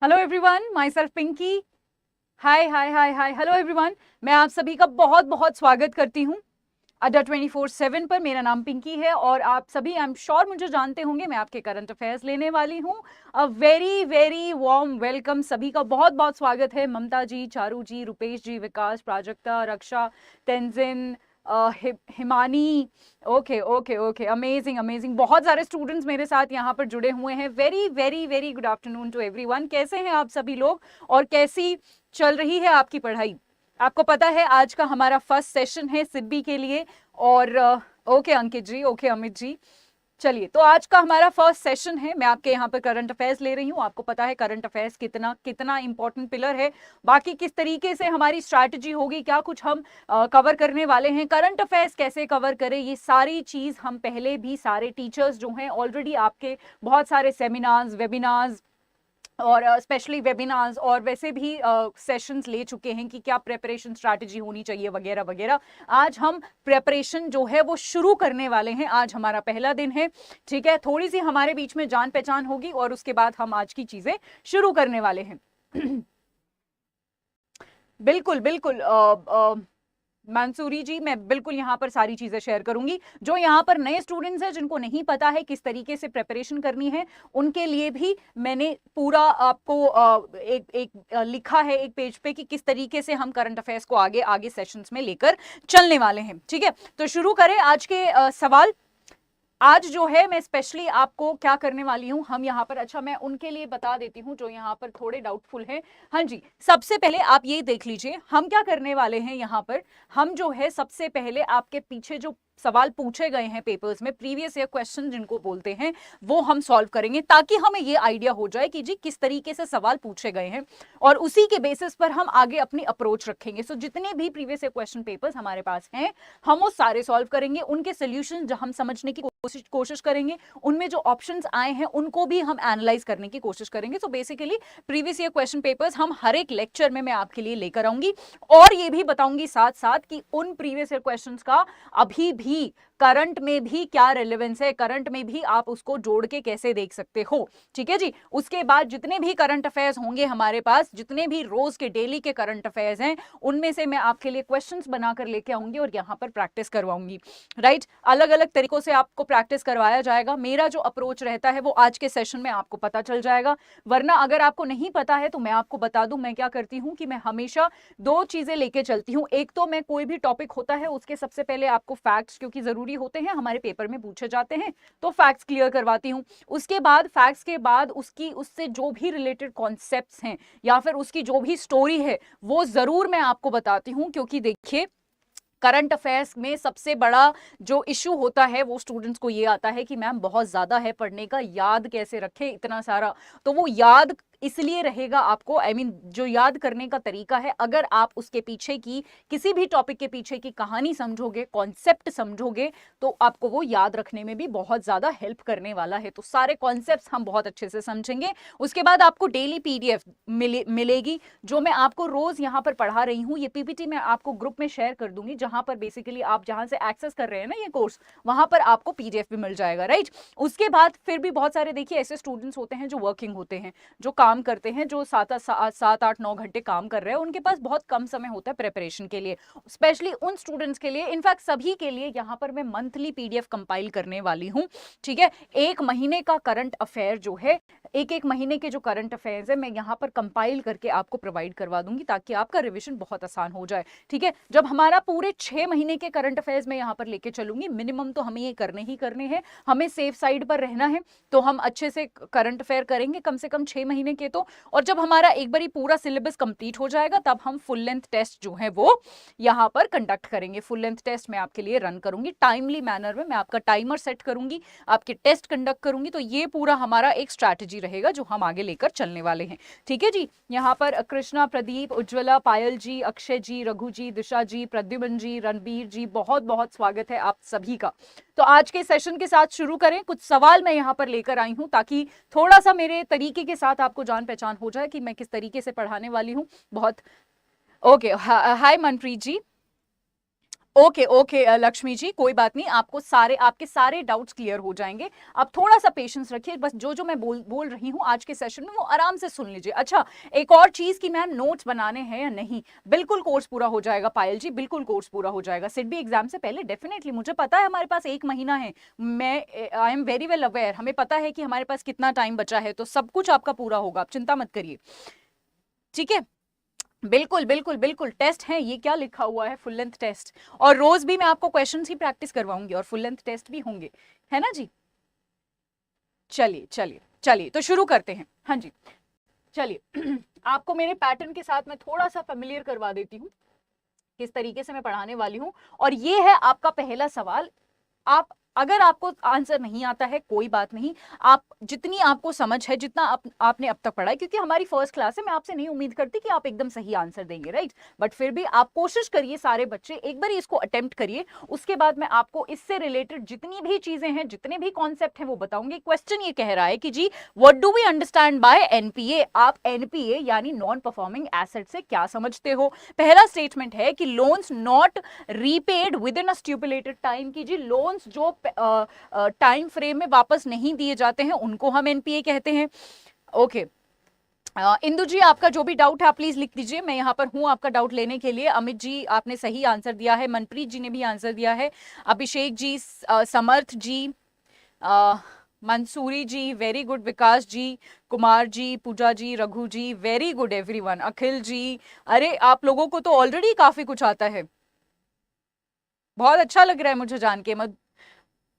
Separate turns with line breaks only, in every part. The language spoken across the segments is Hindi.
Hello everyone, myself Pinky. Hi hi hi hi, hello everyone. मैं आप सभी का बहुत बहुत स्वागत करती हूँ अड्डा 24/7 पर। मेरा नाम पिंकी है और आप सभी आई एम श्योर मुझे जानते होंगे। मैं आपके करंट अफेयर्स लेने वाली हूँ। A very very warm welcome, सभी का बहुत बहुत स्वागत है। Mamta ji, Charu ji, Rupesh ji, Vikas, Prajakta, Raksha, Tenzin, Himani. Okay okay okay, amazing amazing. बहुत सारे स्टूडेंट्स मेरे साथ यहाँ पर जुड़े हुए हैं। Very very very good afternoon to everyone. कैसे हैं आप सभी लोग और कैसी चल रही है आपकी पढ़ाई? आपको पता है आज का हमारा फर्स्ट सेशन है सिब्बी के लिए। और ओके अंकित जी, ओके अमित जी। चलिए, तो आज का हमारा फर्स्ट सेशन है। मैं आपके यहाँ पर करंट अफेयर्स ले रही हूँ। आपको पता है करंट अफेयर्स कितना कितना इंपॉर्टेंट पिलर है। बाकी किस तरीके से हमारी स्ट्रैटेजी होगी, क्या कुछ हम कवर करने वाले हैं, करंट अफेयर्स कैसे कवर करें, ये सारी चीज हम पहले भी सारे टीचर्स जो हैं ऑलरेडी आपके बहुत सारे सेमिनार्स, वेबिनार्स और स्पेशली वेबिनार्स और वैसे भी सेशंस ले चुके हैं कि क्या प्रेपरेशन स्ट्रैटेजी होनी चाहिए वगैरह वगैरह। आज हम प्रेपरेशन जो है वो शुरू करने वाले हैं। आज हमारा पहला दिन है, ठीक है। थोड़ी सी हमारे बीच में जान पहचान होगी और उसके बाद हम आज की चीजें शुरू करने वाले हैं। बिल्कुल बिल्कुल मंसूरी जी, मैं बिल्कुल यहाँ पर सारी चीजें शेयर करूंगी। जो यहाँ पर नए स्टूडेंट्स हैं जिनको नहीं पता है किस तरीके से प्रेपरेशन करनी है, उनके लिए भी मैंने पूरा आपको एक लिखा है एक पेज पे कि किस तरीके से हम करंट अफेयर्स को आगे आगे सेशंस में लेकर चलने वाले हैं, ठीक है। तो शुरू करें आज के सवाल। आज जो है मैं स्पेशली आपको क्या करने वाली हूं, हम यहाँ पर, अच्छा मैं उनके लिए बता देती हूं जो यहाँ पर थोड़े डाउटफुल हैं। हाँ जी, सबसे पहले आप ये देख लीजिए हम क्या करने वाले हैं यहाँ पर। हम जो है सबसे पहले आपके पीछे जो सवाल पूछे गए हैं पेपर्स में, प्रीवियस ईयर क्वेश्चन जिनको बोलते हैं, वो हम सॉल्व करेंगे ताकि हमें ये आइडिया हो जाए कि जी किस तरीके से सवाल पूछे गए हैं और उसी के बेसिस पर हम आगे अपनी अप्रोच रखेंगे। सो जितने भी प्रीवियस ईयर क्वेश्चन पेपर्स हमारे पास हैं हम वो सारे सॉल्व करेंगे, उनके सोल्यूशन हम समझने की कोशिश करेंगे, उनमें जो ऑप्शंस आए हैं उनको भी हम एनालाइज करने की कोशिश करेंगे। So basically previous year question papers हम हर एक लेक्चर में मैं आपके लिए लेकर आऊंगी और ये भी बताऊंगी साथ साथ कि उन प्रीवियस ईयर क्वेश्चंस का अभी भी करंट में भी क्या रेलेवेंस है, करंट में भी आप उसको जोड़ के कैसे देख सकते हो, ठीक है जी। उसके बाद जितने भी करंट अफेयर्स होंगे हमारे पास, जितने भी रोज के डेली के करंट अफेयर्स हैं, उनमें से मैं आपके लिए क्वेश्चंस बनाकर लेके आऊंगी और यहाँ पर प्रैक्टिस करवाऊंगी, राइट। अलग अलग तरीकों से आपको प्रैक्टिस करवाया जाएगा। मेरा जो अप्रोच रहता है वो आज के सेशन में आपको पता चल जाएगा, वरना अगर आपको नहीं पता है तो मैं आपको बता दूं मैं क्या करती हूं कि मैं हमेशा दो चीजें लेके चलती हूं। एक तो मैं कोई भी टॉपिक होता है उसके सबसे पहले आपको फैक्ट्स, क्योंकि जरूरी होते हैं, हमारे पेपर में पूछे जाते हैं, तो फैक्ट्स क्लियर करवाती हूं। उसके बाद फैक्ट्स के बाद उसकी उससे जो भी रिलेटेड कॉन्सेप्ट्स हैं या फिर उसकी जो भी स्टोरी है वो जरूर मैं आपको बताती हूं, क्योंकि देखिए करंट अफेयर्स में सबसे बड़ा जो इश्यू होता है वो स्टूडेंट्स को ये आता है कि मैम बहुत ज्यादा है पढ़ने का, याद कैसे रखें इतना सारा। तो वो याद इसलिए रहेगा आपको, आई मीन जो याद करने का तरीका है, अगर आप उसके पीछे की किसी भी टॉपिक के पीछे की कहानी समझोगे, कॉन्सेप्ट समझोगे, तो आपको वो याद रखने में भी बहुत ज्यादा हेल्प करने वाला है। तो सारे कॉन्सेप्ट्स हम बहुत अच्छे से समझेंगे। उसके बाद आपको डेली पीडीएफ मिलेगी जो मैं आपको रोज यहाँ पर पढ़ा रही हूँ। ये पीपीटी मैं आपको ग्रुप में शेयर कर दूंगी, जहां पर बेसिकली आप जहां से एक्सेस कर रहे हैं ना ये कोर्स, वहां पर आपको पीडीएफ भी मिल जाएगा, राइट। उसके बाद फिर भी बहुत सारे देखिए ऐसे स्टूडेंट्स होते हैं जो वर्किंग होते हैं, जो काम करते हैं, जो 7-8-9 घंटे काम कर रहे हैं, उनके पास बहुत कम समय होता है प्रेपरेशन के लिए। स्पेशली उन स्टूडेंट्स के लिए, इनफैक्ट सभी के लिए यहाँ पर मैं मंथली पीडीएफ कंपाइल करने वाली हूँ, ठीक है। एक महीने का करंट अफेयर जो है, एक महीने के जो करंट अफेयर्स है मैं यहाँ पर कंपाइल करके आपको प्रोवाइड करवा दूंगी ताकि आपका रिविजन बहुत आसान हो जाए, ठीक है। जब हमारा पूरे 6 महीने के करंट अफेयर्स में यहाँ पर लेके चलूंगी, मिनिमम तो हमें ये करने ही करने हैं, हमें सेफ साइड पर रहना है, तो हम अच्छे से करंट अफेयर करेंगे कम से कम 6 महीने के। तो और जब हमारा एक बारी पूरा सिलेबस कंप्लीट हो जाएगा तब हम फुल लेंथ टेस्ट जो है वो यहाँ पर कंडक्ट करेंगे। फुल लेंथ टेस्ट मैं आपके लिए रन करूंगी टाइमली मैनर में, मैं आपका टाइमर सेट करूंगी, आपके टेस्ट कंडक्ट करूंगी। तो ये पूरा हमारा एक स्ट्रैटेजी रहेगा जो हम आगे लेकर चलने वाले हैं, ठीक है जी। यहाँ पर कृष्णा, प्रदीप, उज्ज्वला, पायल जी, अक्षय जी, रघु जी, दिशा जी, प्रद्युमन जी, रणबीर जी, बहुत बहुत स्वागत है आप सभी का। तो आज के सेशन के साथ शुरू करें। कुछ सवाल मैं यहाँ पर लेकर आई हूँ ताकि थोड़ा सा मेरे तरीके के साथ आपको जान पहचान हो जाए कि मैं किस तरीके से पढ़ाने वाली हूँ। बहुत ओके, हाय मनप्रीत जी। ओके ओके लक्ष्मी जी, कोई बात नहीं, आपके सारे डाउट्स क्लियर हो जाएंगे। आप थोड़ा सा पेशेंस रखिए, बस जो मैं बोल रही हूँ आज के सेशन में वो आराम से सुन लीजिए। अच्छा, एक और चीज कि मैम नोट्स बनाने हैं या नहीं, बिल्कुल कोर्स पूरा हो जाएगा पायल जी, बिल्कुल कोर्स पूरा हो जाएगा सिडबी एग्जाम से पहले डेफिनेटली। मुझे पता है हमारे पास 1 महीना है, I am very well aware, हमें पता है कि हमारे पास कितना टाइम बचा है, तो सब कुछ आपका पूरा होगा, आप चिंता मत करिए, ठीक है। बिल्कुल बिल्कुल बिल्कुल, टेस्ट है, ये क्या लिखा हुआ है, फुल लेंथ टेस्ट, और रोज भी मैं आपको क्वेश्चंस ही प्रैक्टिस करवाऊंगी और फुल लेंथ टेस्ट भी होंगे, है ना जी। चलिए चलिए चलिए, तो शुरू करते हैं। हाँ जी, चलिए आपको मेरे पैटर्न के साथ मैं थोड़ा सा फेमिलियर करवा देती हूँ किस तरीके से मैं पढ़ाने वाली हूँ। और ये है आपका पहला सवाल। आप अगर आपको आंसर नहीं आता है कोई बात नहीं, आप जितनी आपको समझ है, जितना आपने अब तक पढ़ा है, क्योंकि हमारी फर्स्ट क्लास है, मैं आपसे नहीं उम्मीद करती कि आप एकदम सही आंसर देंगे, राइट, बट फिर भी आप कोशिश करिए, सारे बच्चे एक बार इसको अटेम्प्ट करिए, उसके बाद मैं आपको इससे रिलेटेड जितनी भी चीजें हैं, जितने भी कॉन्सेप्ट हैं वो बताऊंगी। क्वेश्चन ये कह रहा है कि जी what do we understand by NPA, आप एनपीए यानी नॉन परफॉर्मिंग एसेट से क्या समझते हो। पहला स्टेटमेंट है कि loans not repaid within a stipulated time, की जी लोन्स जो टाइम फ्रेम में वापस नहीं दिए जाते हैं उनको हम एनपीए कहते हैं। ओके, इंदु जी आपका जो भी डाउट है आप प्लीज लिख दीजिए, मैं यहाँ पर हूँ आपका डाउट लेने के लिए। अमित जी आपने सही आंसर दिया है, मनप्रीत जी ने भी आंसर दिया है, अभिषेक जी, समर्थ जी, मंसूरी जी वेरी गुड, विकास जी, कुमार जी, पूजा जी, रघु जी वेरी गुड एवरीवन, अखिल जी, अरे आप लोगों को तो ऑलरेडी काफी कुछ आता है, बहुत अच्छा लग रहा है मुझे जान के।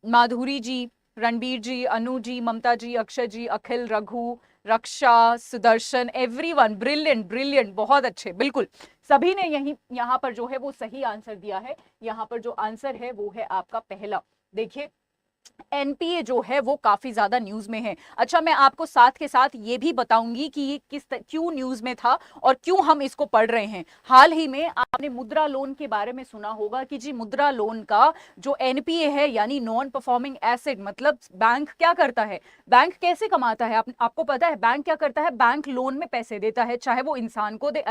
माधुरी जी, रणबीर जी, अनु जी, ममता जी, अक्षय जी, अखिल, रघु, रक्षा, सुदर्शन, एवरीवन ब्रिलियंट ब्रिलियंट, बहुत अच्छे, बिल्कुल सभी ने यहाँ पर जो है वो सही आंसर दिया है। यहाँ पर जो आंसर है वो है आपका पहला। देखिए एनपीए जो है वो काफी ज्यादा न्यूज में है। अच्छा, मैं आपको साथ के साथ ये भी बताऊंगी कि ये क्यों न्यूज में था और क्यों हम इसको पढ़ रहे हैं। हाल ही में आपने मुद्रा लोन के बारे में सुना होगा कि जी मुद्रा लोन का जो एनपीए है यानी नॉन परफॉर्मिंग एसेट, मतलब बैंक क्या करता है, बैंक कैसे कमाता है, आपको पता है बैंक क्या करता है, बैंक लोन में पैसे देता है, चाहे वो इंसान को दे,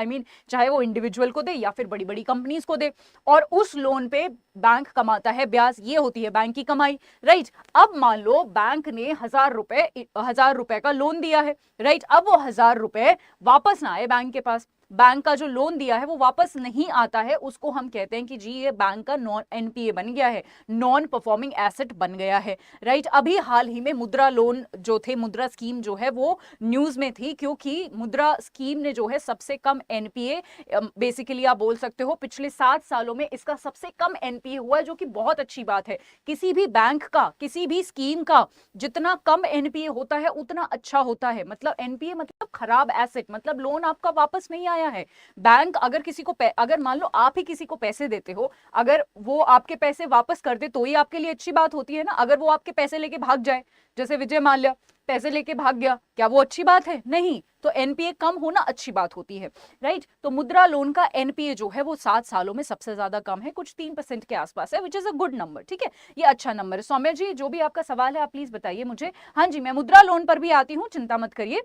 चाहे वो इंडिविजुअल को दे या फिर बड़ी बड़ी कंपनीज को दे, और उस लोन पे बैंक कमाता है ब्याज, ये होती है बैंक की कमाई, राइट। अब मान लो बैंक ने 1,000 रुपए का लोन दिया है, राइट, अब वो 1,000 रुपए वापस ना आए बैंक के पास, बैंक का जो लोन दिया है वो वापस नहीं आता है, उसको हम कहते हैं कि जी ये बैंक का नॉन एनपीए बन गया है, नॉन परफॉर्मिंग एसेट बन गया है, राइट। अभी हाल ही में मुद्रा लोन जो थे, मुद्रा स्कीम जो है वो न्यूज में थी, क्योंकि मुद्रा स्कीम ने जो है सबसे कम एनपीए, बेसिकली आप बोल सकते हो पिछले 7 सालों में इसका सबसे कम एनपीए हुआ है, जो कि बहुत अच्छी बात है। किसी भी बैंक का, किसी भी स्कीम का जितना कम एनपीए होता है उतना अच्छा होता है, मतलब एनपीए मतलब खराब एसेट, मतलब लोन आपका वापस नहीं आया है। बैंक अगर किसी को अगर मान लो आप ही किसी को पैसे देते हो, अगर वो आपके पैसे वापस कर दे तो ही आपके लिए अच्छी बात होती है ना। अगर वो आपके पैसे लेके भाग जाए, जैसे विजय माल्या पैसे लेके भाग गया, क्या वो अच्छी बात है? नहीं। तो एनपीए कम होना अच्छी बात होती है, राइट। तो मुद्रा लोन का एनपीए जो है वो 7 सालों में सबसे ज्यादा कम है, कुछ 3% के आसपास है, which is a good number, ठीक है, ये अच्छा नंबर है। सौम्या जी जो भी आपका सवाल है आप प्लीज बताइए मुझे। हाँ जी, मैं मुद्रा लोन पर भी आती हूँ, चिंता मत करिए।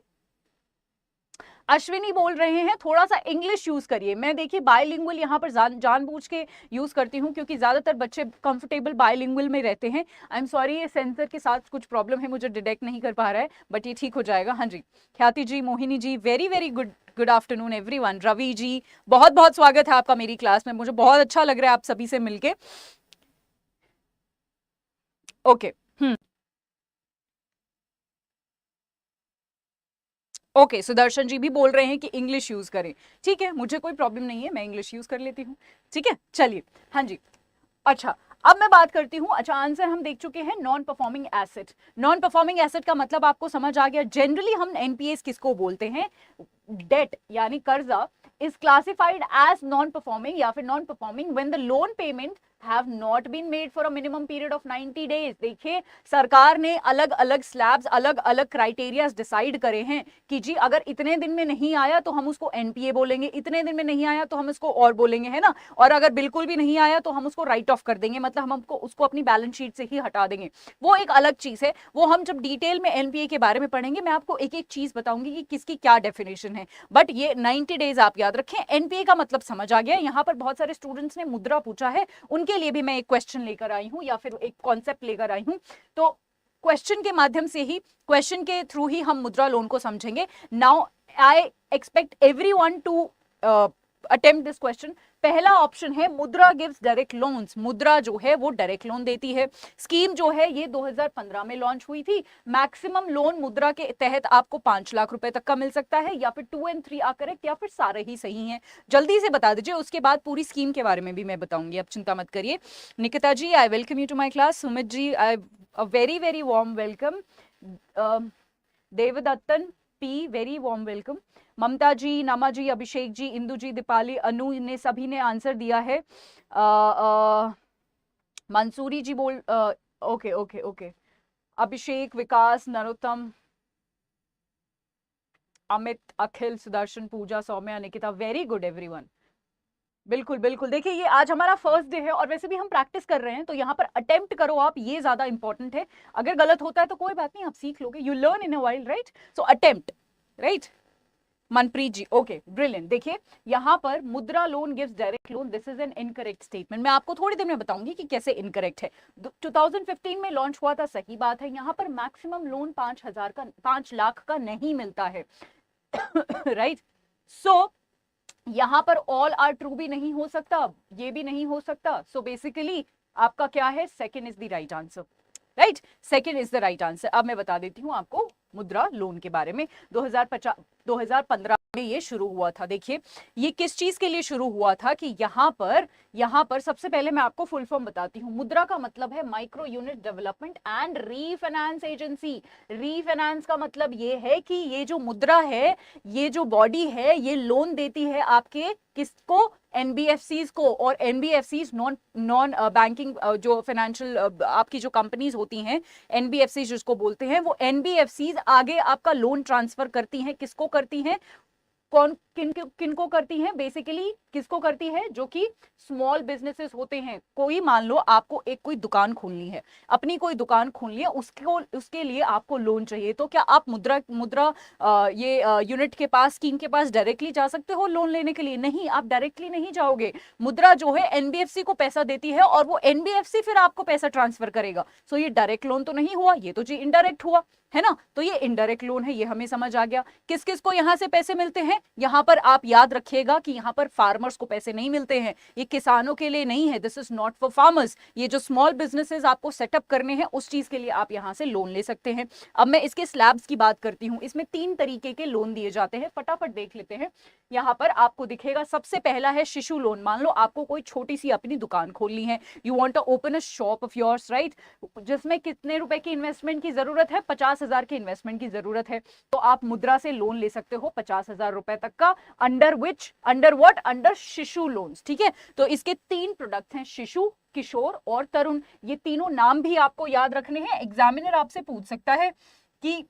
अश्विनी बोल रहे हैं थोड़ा सा इंग्लिश यूज करिए। मैं देखिए बायलिंगुअल यहाँ पर जानबूझ के यूज करती हूँ, क्योंकि ज्यादातर बच्चे कंफर्टेबल बायलिंगुअल में रहते हैं। आई एम सॉरी, ये सेंसर के साथ कुछ प्रॉब्लम है, मुझे डिटेक्ट नहीं कर पा रहा है, बट ये ठीक हो जाएगा। हाँ जी, Khyati ji, Mohini ji, very very good, good afternoon everyone. Ravi ji बहुत बहुत स्वागत है आपका मेरी क्लास में, मुझे बहुत अच्छा लग रहा है आप सभी से मिलके। ओके, ओके, सुदर्शन जी भी बोल रहे हैं कि इंग्लिश यूज करें, ठीक है, मुझे कोई प्रॉब्लम नहीं है, मैं इंग्लिश यूज कर लेती हूँ, ठीक है, चलिए। हाँ जी, अच्छा अब मैं बात करती हूँ। अच्छा, आंसर हम देख चुके हैं, non performing asset. Non performing asset का मतलब आपको समझ आ गया। जनरली हम एनपीएस किसको बोलते हैं, डेट यानी कर्जा is classified as non performing या फिर non performing when the loan payment have not been made for a minimum period of 90 days। देखिए सरकार ने अलग अलग स्लैब्स, अलग अलग क्राइटेरियाज डिसाइड करे हैं कि जी अगर इतने दिन में नहीं आया तो हम उसको एनपीए बोलेंगे, इतने दिन में नहीं आया तो हम उसको और बोलेंगे, है ना, और अगर बिल्कुल भी नहीं आया तो हम उसको राइट ऑफ कर देंगे, मतलब हम उसको अपनी बैलेंस शीट से ही हटा देंगे, वो एक अलग चीज है। वो हम जब डिटेल में एनपीए के बारे में पढ़ेंगे मैं आपको एक एक चीज बताऊंगी कि किसकी क्या डेफिनेशन है, बट ये 90 डेज आप याद रखें। एनपीए का मतलब समझ आ गया। यहाँ पर बहुत सारे स्टूडेंट्स ने मुद्रा पूछा है, उनके उनके लिए भी मैं एक क्वेश्चन लेकर आई हूं या फिर एक कॉन्सेप्ट लेकर आई हूं। तो क्वेश्चन के माध्यम से ही, क्वेश्चन के थ्रू ही हम मुद्रा लोन को समझेंगे। Now I expect everyone to attempt this question. पहला ऑप्शन है मुद्रा गिव्स डायरेक्ट लोन्स। मुद्रा जो है वो डायरेक्ट लोन देती है। स्कीम जो है ये 2015 में लॉन्च हुई थी। मैक्सिमम लोन मुद्रा के तहत आपको 5 लाख रुपए तक का मिल सकता है, या फिर 2 and 3 आर करेक्ट, या फिर सारे ही सही हैं। जल्दी से बता दीजिए, उसके बाद पूरी स्कीम के बारे में भी मैं बताऊंगी, आप चिंता मत करिए। Nikita ji, I welcome you to my class. Sumit ji, I very very warm welcome. Devadathan P, very warm welcome. Mamta ji, Nama ji, Abhishek ji, Indu जी, दीपाली, अनु ने सभी ने आंसर दिया है। मंसूरी जी बोल, okay okay okay. Abhishek, Vikas, Narottam, Amit, Akhil, Sudarshan, Pooja, Saumya, Nikita, very good everyone. बिल्कुल बिल्कुल, देखिए ये आज हमारा फर्स्ट डे है और वैसे भी हम प्रैक्टिस कर रहे हैं, तो यहाँ पर अटेम्प्ट करो आप, ये ज्यादा इंपॉर्टेंट है। अगर गलत होता है तो कोई बात नहीं, आप सीख लोगे, you learn in a while, right? So attempt, right? Manpreet ji, okay, brilliant. देखिए यहाँ पर Mudra loan gives direct loan, this is an incorrect statement. मैं आपको थोड़ी देर में बताऊंगी कि कैसे इनकरेक्ट है। 2015 में लॉन्च हुआ था, सही बात है। यहाँ पर मैक्सिमम लोन 5 लाख का नहीं मिलता है, राइट? सो यहाँ पर ऑल आर ट्रू भी नहीं हो सकता, ये भी नहीं हो सकता। सो बेसिकली आपका क्या है, second is the right answer, right? Second is the right answer. अब मैं बता देती हूँ आपको मुद्रा लोन के बारे में। 2015 में ये शुरू हुआ था। देखिए ये किस चीज के लिए शुरू हुआ था कि यहाँ पर सबसे पहले मैं आपको फुल फॉर्म बताती हूँ। मुद्रा का मतलब है micro unit development and refinance agency. Refinance का मतलब ये है कि ये जो मुद्रा है, ये जो बॉडी है, ये लोन देती है आपके किसको, एनबीएफसीज को। और एनबीएफसीज नॉन बैंकिंग जो फाइनेंशियल आपकी जो कंपनीज होती हैं, एनबीएफसी जिसको बोलते हैं, वो एनबीएफसीज आगे आपका लोन ट्रांसफर करती हैं। किसको करती हैं, कौन किनको करती हैं, बेसिकली किसको करती है, जो कि स्मॉल बिजनेसेस होते हैं। कोई मान लो आपको एक कोई दुकान खोलनी है, अपनी कोई दुकान खोलनी है, उसके लिए आपको लोन चाहिए, तो क्या आप मुद्रा ये यूनिट के पास, स्कीम के पास डायरेक्टली जा सकते हो लोन लेने के लिए? नहीं, आप डायरेक्टली नहीं जाओगे। मुद्रा जो है एनबीएफसी को पैसा देती है और वो एनबीएफसी फिर आपको पैसा ट्रांसफर करेगा। सो ये डायरेक्ट लोन तो नहीं हुआ, ये तो जी इनडायरेक्ट हुआ, है ना? तो ये इनडायरेक्ट लोन है, ये हमें समझ आ गया। किस किस को यहां से पैसे मिलते हैं? यहां पर आप याद रखिएगा कि यहां पर फार्मर्स को पैसे नहीं मिलते हैं, ये किसानों के लिए नहीं है, this is not for farmers. ये जो स्मॉल बिजनेसेस आपको सेटअप करने हैं, उस चीज के लिए आप यहां से लोन ले सकते हैं। अब मैं इसके स्लैब्स की बात करती हूं। इसमें 3 तरीके के लोन दिए जाते हैं, फटाफट देख लेते हैं। यहां पर आपको दिखेगा, सबसे पहला है शिशु लोन। मान लो आपको कोई छोटी सी अपनी दुकान खोलनी है, you want to open a shop of yours, right? जिसमें कितने रुपए की इन्वेस्टमेंट की जरूरत है? 50,000 की इन्वेस्टमेंट की जरूरत है, तो आप मुद्रा से लोन ले सकते हो 50,000 रुपए तक का, अंडर व्हाट, अंडर शिशु लोन्स, ठीक है? तो इसके 3 प्रोडक्ट हैं, शिशु, किशोर और तरुण। ये तीनों नाम भी आपको याद रखने हैं। एग्जामिनर आपसे पूछ सकता है कि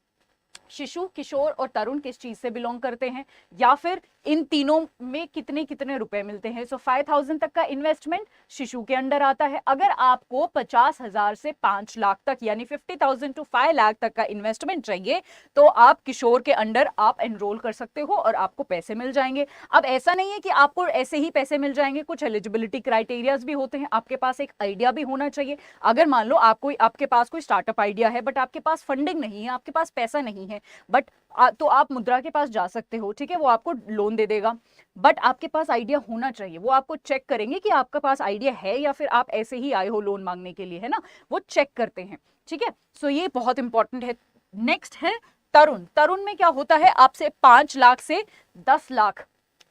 शिशु, किशोर और तरुण किस चीज से बिलोंग करते हैं, या फिर इन तीनों में कितने कितने रुपए मिलते हैं। सो 5,000 तक का इन्वेस्टमेंट शिशु के अंडर आता है। अगर आपको 50,000 से 5 लाख तक, यानी 50,000 to 5 लाख तक का इन्वेस्टमेंट चाहिए, तो आप किशोर के अंडर आप एनरोल कर सकते हो और आपको पैसे मिल जाएंगे। अब ऐसा नहीं है कि आपको ऐसे ही पैसे मिल जाएंगे, कुछ एलिजिबिलिटी क्राइटेरियाज भी होते हैं। आपके पास एक आइडिया भी होना चाहिए। अगर मान लो आपके पास कोई स्टार्टअप आइडिया है, बट आपके पास फंडिंग नहीं है, आपके पास पैसा नहीं है, बट तो आप मुद्रा के पास जा सकते हो, ठीक है? वो आपको लोन दे देगा, बट आपके पास आइडिया होना चाहिए। वो आपको चेक करेंगे कि आपके पास आइडिया है या फिर आप ऐसे ही आए हो लोन मांगने के लिए, है ना? वो चेक करते हैं, ठीक है? सो ये बहुत इंपॉर्टेंट है। नेक्स्ट है तरुण। तरुण में क्या होता है, आपसे 5 लाख से 10 लाख,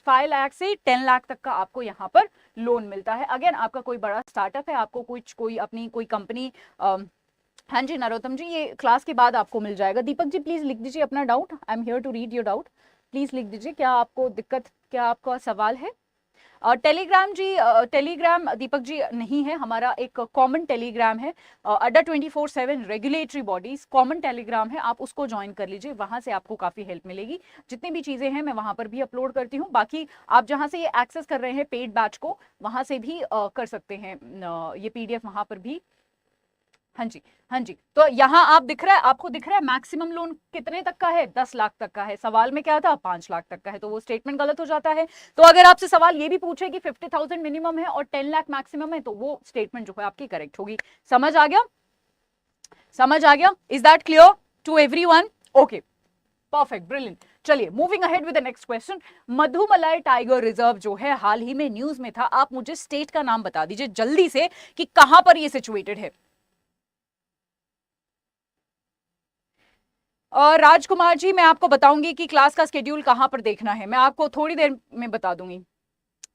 5 लाख से 10 लाख तक का आपको यहाँ पर लोन मिलता है। अगेन आपका कोई बड़ा स्टार्टअप है, आपको कोई अपनी कोई कंपनी, हाँ जी नरोत्तम जी, ये क्लास के बाद आपको मिल जाएगा। दीपक जी प्लीज लिख दीजिए अपना doubt, I am here to read your doubt. Please लिख दीजिए, क्या आपको दिक्कत, क्या आपका सवाल है? टेलीग्राम जी, टेलीग्राम दीपक जी नहीं है, हमारा एक कॉमन टेलीग्राम है, अड्डा 24/7 रेगुलेटरी बॉडीज कॉमन टेलीग्राम है, आप उसको ज्वाइन कर लीजिए, वहां से आपको काफी हेल्प मिलेगी। जितनी भी चीजें हैं मैं वहां पर भी अपलोड करती हूँ। बाकी आप जहां से ये एक्सेस कर रहे हैं पेड बैच को, वहां से भी कर सकते हैं, ये पीडीएफ वहां पर भी हाँ जी, हाँ जी। तो यहाँ आप दिख रहा है, आपको दिख रहा है मैक्सिमम लोन कितने तक का है? 10 लाख तक का है। सवाल में क्या था? 5 लाख तक का है, तो वो स्टेटमेंट गलत हो जाता है। तो अगर आपसे सवाल ये भी पूछे कि 50,000 मिनिमम है और 10 लाख मैक्सिमम है, तो वो स्टेटमेंट जो है आपकी करेक्ट होगी। समझ आ गया? समझ आ गया? Is that clear to everyone? Okay, perfect, brilliant. चलिए moving ahead with the next question. Mudumalai tiger reserve जो है हाल ही में न्यूज में था, आप मुझे स्टेट का नाम बता दीजिए जल्दी से कि कहां पर ये सिचुएटेड है। और राजकुमार जी, मैं आपको बताऊंगी कि क्लास का स्केड्यूल कहां पर देखना है, मैं आपको थोड़ी देर में बता दूंगी।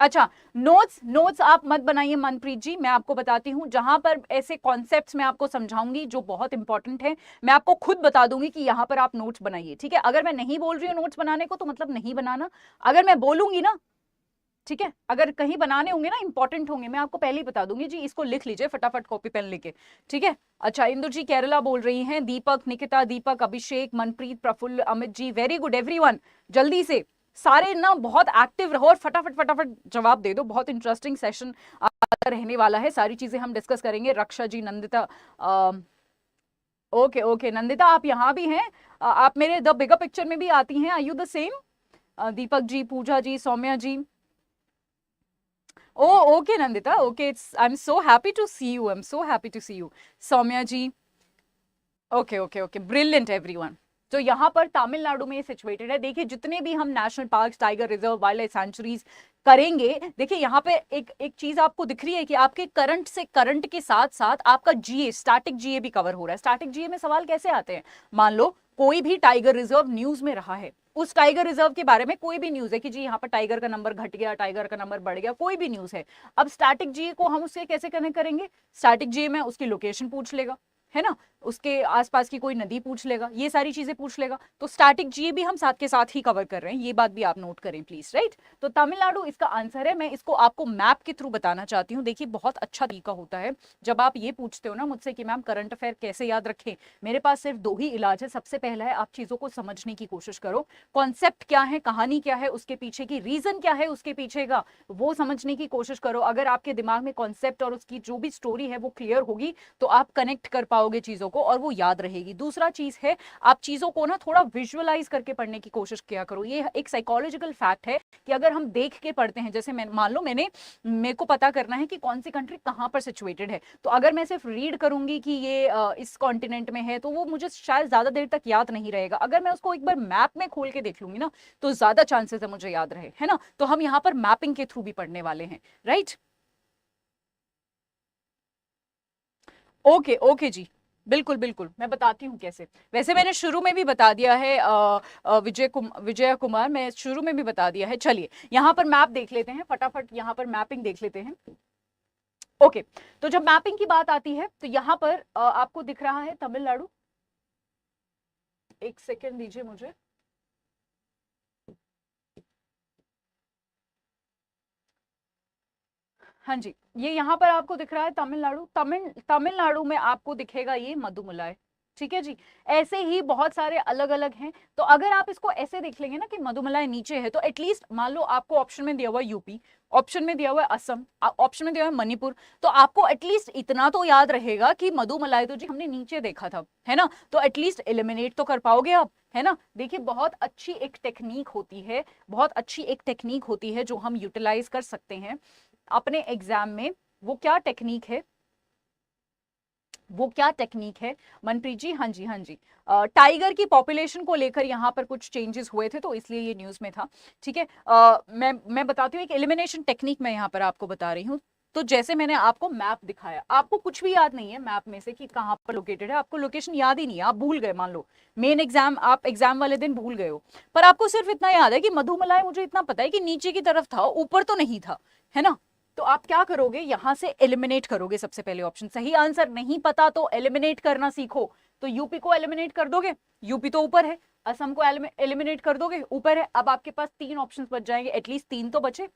अच्छा, नोट्स नोट्स आप मत बनाइए मनप्रीत जी, मैं आपको बताती हूं जहां पर ऐसे कॉन्सेप्ट्स मैं आपको समझाऊंगी जो बहुत इंपॉर्टेंट है, मैं आपको खुद बता दूंगी कि यहां पर आप नोट्स बनाइए, ठीक है? अगर मैं नहीं बोल रही हूँ नोट्स बनाने को तो मतलब नहीं बनाना, अगर मैं बोलूंगी ना, ठीक है, अगर कहीं बनाने होंगे ना, इंपॉर्टेंट होंगे, मैं आपको पहले ही बता दूंगी जी, इसको लिख लीजिए फटाफट कॉपी पेन लेके, ठीक है? अच्छा, इंदु जी केरला बोल रही हैं, दीपक, निकिता, दीपक, अभिषेक, Manpreet, Praful, Amit ji, very good everyone. जल्दी से सारे ना बहुत एक्टिव रहो और फटाफट फटाफट जवाब दे दो, बहुत इंटरेस्टिंग सेशन रहने वाला है, सारी चीजें हम डिस्कस करेंगे। रक्षा जी, नंदिता, ओके ओके, नंदिता आप यहाँ भी हैं, आप मेरे द बिगर पिक्चर में भी आती हैं, are you the same? Deepak ji, Puja ji, Saumya ji, Oh, okay, Nandita. Okay, I'm so happy to see you. I'm so happy to see you. Saumya ji, okay okay okay, brilliant everyone. तो यहाँ पर तमिलनाडु में सिचुएटेड है। देखिए जितने भी हम national park, tiger reserve, wild life sanctuaries करेंगे, देखिए यहाँ पे एक एक चीज आपको दिख रही है कि आपके करंट से करंट के साथ साथ आपका जीए, स्टैटिक जीए भी कवर हो रहा है। स्टैटिक जीए में सवाल कैसे आते हैं? मान लो कोई भी टाइगर रिजर्व न्यूज में रहा है, उस टाइगर रिजर्व के बारे में कोई भी न्यूज है कि जी यहाँ पर टाइगर का नंबर घट गया, टाइगर का नंबर बढ़ गया, कोई भी न्यूज है, अब स्टैटिक जीए को हम उससे कैसे कनेक्ट करेंगे? स्टैटिक जीए में उसकी लोकेशन पूछ लेगा, है ना, उसके आसपास की कोई नदी पूछ लेगा, ये सारी चीजें पूछ लेगा। तो स्टैटिक जीए भी हम साथ के साथ ही कवर कर रहे हैं, ये बात भी आप नोट करें प्लीज, राइट? तो तमिलनाडु इसका आंसर है। मैं इसको आपको मैप के थ्रू बताना चाहती हूँ। देखिए बहुत अच्छा तरीका होता है जब आप ये पूछते हो ना मुझसे कि मैम करंट अफेयर कैसे याद रखें, मेरे पास सिर्फ दो ही इलाज है। सबसे पहला है आप चीजों को समझने की कोशिश करो, कॉन्सेप्ट क्या है, कहानी क्या है, उसके पीछे की रीजन क्या है, उसके पीछे का वो समझने की कोशिश करो। अगर आपके दिमाग में कॉन्सेप्ट और उसकी जो भी स्टोरी है वो क्लियर होगी तो आप कनेक्ट कर पाओगे चीजों को और वो याद रहेगी। दूसरा चीज है आप चीजों को ना थोड़ा विजुअलाइज करके पढ़ने की कोशिश किया करो। ये एक साइकोलॉजिकल फैक्ट है कि अगर हम देख के पढ़ते हैं, जैसे मैं मान लो मेरे को पता करना है कि कौन सी कंट्री कहां पर सिचुएटेड है, तो अगर मैं सिर्फ रीड करूंगी कि ये इस कॉन्टिनेंट में है तो वो मुझे शायद ज्यादा देर तक याद नहीं रहेगा। अगर मैं उसको एक बार मैप में खोल के देख लूंगी ना तो ज्यादा चांसेस है मुझे याद रहे, है ना? तो हम यहाँ पर मैपिंग के थ्रू भी पढ़ने वाले हैं, राइट? ओके ओके जी, बिल्कुल बिल्कुल, मैं बताती हूँ कैसे। वैसे मैंने शुरू में भी बता दिया है, विजय कुमार, मैं शुरू में भी बता दिया है। चलिए यहाँ पर मैप देख लेते हैं फटाफट, यहाँ पर मैपिंग देख लेते हैं। ओके, तो जब मैपिंग की बात आती है तो यहाँ पर आपको दिख रहा है तमिलनाडु, एक सेकेंड दीजिए मुझे। हाँ जी, ये यहाँ पर आपको दिख रहा है तमिलनाडु, तमिलनाडु में आपको दिखेगा ये मधुमलाई, ठीक है जी। ऐसे ही बहुत सारे अलग अलग हैं। तो अगर आप इसको ऐसे देख लेंगे ना कि मधुमलाई नीचे है, तो एटलीस्ट मान लो आपको ऑप्शन में दिया हुआ यूपी, ऑप्शन में दिया हुआ है असम, ऑप्शन में दिया हुआ है मणिपुर, तो आपको एटलीस्ट इतना तो याद रहेगा कि मधुमलाई तो जी हमने नीचे देखा था, है ना? तो एटलीस्ट एलिमिनेट तो कर पाओगे आप, है ना? देखिए बहुत अच्छी एक टेक्निक होती है, बहुत अच्छी एक टेक्निक होती है जो हम यूटिलाइज कर सकते हैं अपने एग्जाम में। वो क्या टेक्निक है? वो क्या टेक्निक है मनप्रीत जी? हाँ जी, हाँ जी, टाइगर की पॉपुलेशन को लेकर यहाँ पर कुछ चेंजेस हुए थे तो इसलिए ये न्यूज में था, ठीक है? मैं बताती हूँ एक एलिमिनेशन टेक्निक मैं यहाँ पर आपको बता रही हूँ। तो जैसे मैंने आपको मैप दिखाया, आपको कुछ भी याद नहीं है मैप में से कि कहाँ पर लोकेटेड है, आपको लोकेशन याद ही नहीं है, आप भूल गए, मान लो मेन एग्जाम आप एग्जाम वाले दिन भूल गए हो, पर आपको सिर्फ इतना याद है कि मधुमलाई मुझे इतना पता है कि नीचे की तरफ था, ऊपर तो नहीं था, है ना? तो आप क्या करोगे, यहां से एलिमिनेट करोगे सबसे पहले ऑप्शन। सही आंसर नहीं पता तो एलिमिनेट करना सीखो। तो यूपी को एलिमिनेट कर दोगे, यूपी तो ऊपर है, असम को एलिमिनेट कर दोगे, ऊपर है। अब आपके पास तीन ऑप्शंस बच जाएंगे, एटलीस्ट तीन तो बचे,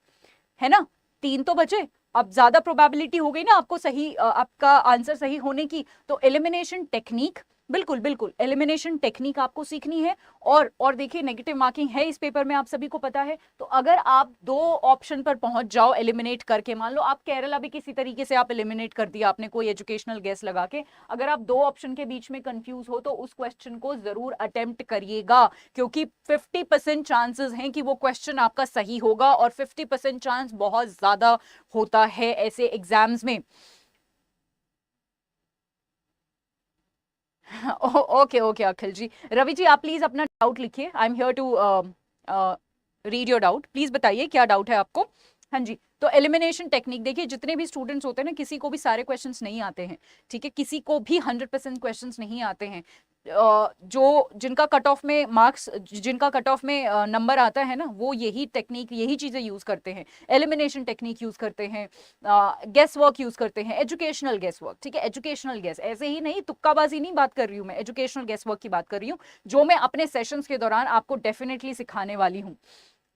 है ना? तीन तो बचे। अब ज्यादा प्रोबेबिलिटी हो गई ना आपको सही, आपका आंसर सही होने की। तो एलिमिनेशन टेक्निक बिल्कुल बिल्कुल, एलिमिनेशन टेक्निक आपको सीखनी है। और देखिए नेगेटिव मार्किंग है इस पेपर में, आप सभी को पता है। तो अगर आप 2 ऑप्शन पर पहुंच जाओ एलिमिनेट करके, मान लो आप केरला भी किसी तरीके से आप एलिमिनेट कर दिया आपने कोई एजुकेशनल गेस लगा के, अगर आप 2 ऑप्शन के बीच में कंफ्यूज हो तो उस क्वेश्चन को जरूर अटेम्प्ट करिएगा, क्योंकि 50% चांसेस हैं कि वो क्वेश्चन आपका सही होगा, और 50% चांस बहुत ज्यादा होता है ऐसे एग्जाम्स में। ओके ओके अखिल जी, रवि जी आप प्लीज अपना डाउट लिखिए, I am here to read your doubt, please बताइए क्या डाउट है आपको। हाँ जी, तो एलिमिनेशन टेक्निक देखिए, जितने भी स्टूडेंट्स होते हैं ना, किसी को भी सारे क्वेश्चंस नहीं आते हैं, ठीक है, किसी को भी 100% क्वेश्चंस नहीं आते हैं। जो जिनका कट ऑफ में मार्क्स, जिनका कट ऑफ में नंबर आता है ना, वो यही टेक्निक, यही चीजें यूज करते हैं, एलिमिनेशन टेक्निक यूज करते हैं, गेस वर्क यूज करते हैं, एजुकेशनल गेस वर्क, ठीक है, एजुकेशनल गेस, ऐसे ही नहीं, तुक्काबाजी नहीं बात कर रही हूँ मैं, एजुकेशनल गेस वर्क की बात कर रही हूँ, जो मैं अपने सेशंस के दौरान आपको डेफिनेटली सिखाने वाली हूँ,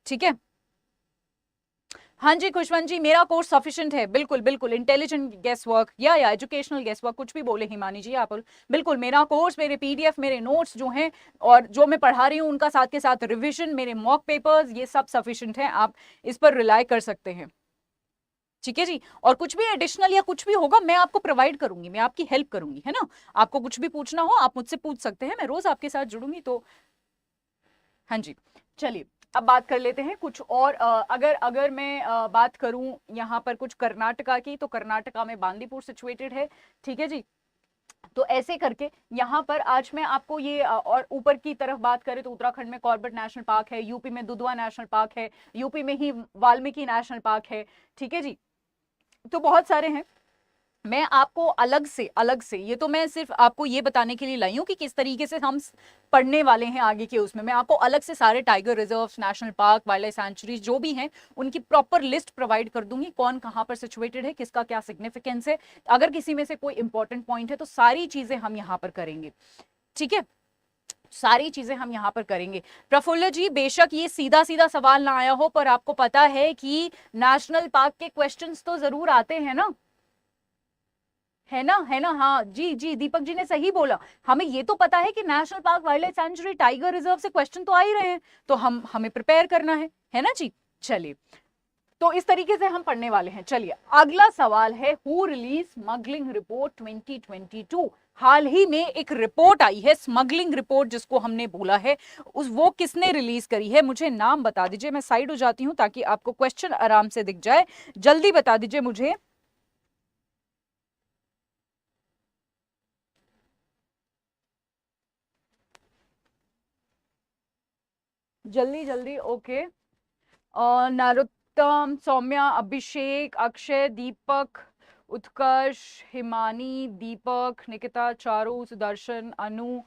ठीक है। हाँ जी खुशवंत जी, मेरा कोर्स सफिशिएंट है, बिल्कुल बिल्कुल, इंटेलिजेंट गेस वर्क या एजुकेशनल गेस वर्क, कुछ भी बोले हिमानी जी आप, बिल्कुल मेरा कोर्स, मेरे पीडीएफ, मेरे नोट्स जो हैं और जो मैं पढ़ा रही हूँ उनका साथ के साथ रिवीजन, मेरे मॉक पेपर्स, ये सब सफिशिएंट है, आप इस पर रिलाई कर सकते हैं, ठीक है जी। और कुछ भी एडिशनल या कुछ भी होगा मैं आपको प्रोवाइड करूंगी, मैं आपकी हेल्प करूंगी, है ना। आपको कुछ भी पूछना हो आप मुझसे पूछ सकते हैं, मैं रोज आपके साथ जुड़ूंगी, तो हाँ जी। चलिए अब बात कर लेते हैं कुछ और, अगर अगर मैं बात करूं यहाँ पर कुछ कर्नाटका की, तो कर्नाटका में बांदीपुर सिचुएटेड है, ठीक है जी। तो ऐसे करके यहाँ पर आज मैं आपको ये और ऊपर की तरफ बात करें तो उत्तराखंड में कॉर्बेट नेशनल पार्क है, यूपी में दुधवा नेशनल पार्क है, यूपी में ही वाल्मीकि नेशनल पार्क है, ठीक है जी। तो बहुत सारे हैं, मैं आपको अलग से ये तो मैं सिर्फ आपको ये बताने के लिए लाई हूँ कि किस तरीके से हम पढ़ने वाले हैं आगे के उसमें, मैं आपको अलग से सारे tiger reserves, national park, wildlife sanctuaries जो भी हैं उनकी प्रॉपर लिस्ट प्रोवाइड कर दूंगी, कौन कहाँ पर सिचुएटेड है, किसका क्या सिग्निफिकेंस है, अगर किसी में से कोई इंपॉर्टेंट पॉइंट है तो सारी चीजें हम यहाँ पर करेंगे, ठीक है, सारी चीजें हम यहाँ पर करेंगे। प्रफुल्ल जी बेशक ये सीधा सीधा सवाल ना आया हो, पर आपको पता है कि नेशनल पार्क के क्वेश्चंस तो जरूर आते हैं ना, है ना, है ना, हाँ जी जी, दीपक जी ने सही बोला, हमें ये तो पता है कि national park, wild life sanctuary, tiger reserve से क्वेश्चन तो आ ही रहे हैं, तो हमें प्रिपेयर करना है ना जी। चलिए, तो इस तरीके से हम पढ़ने वाले हैं। चलिए अगला सवाल है, हु रिलीज स्मगलिंग रिपोर्ट 2022, हाल ही में एक रिपोर्ट आई है, स्मगलिंग रिपोर्ट जिसको हमने बोला है, वो किसने रिलीज करी है, मुझे नाम बता दीजिए, मैं साइड हो जाती हूं ताकि आपको क्वेश्चन आराम से दिख जाए, जल्दी बता दीजिए मुझे। जल्दी जल्दी, ओके। नरोत्तम, सौम्या, अभिषेक, अक्षय, दीपक, उत्कर्ष, हिमानी, दीपक, निकिता, चारू, सुदर्शन, अनु,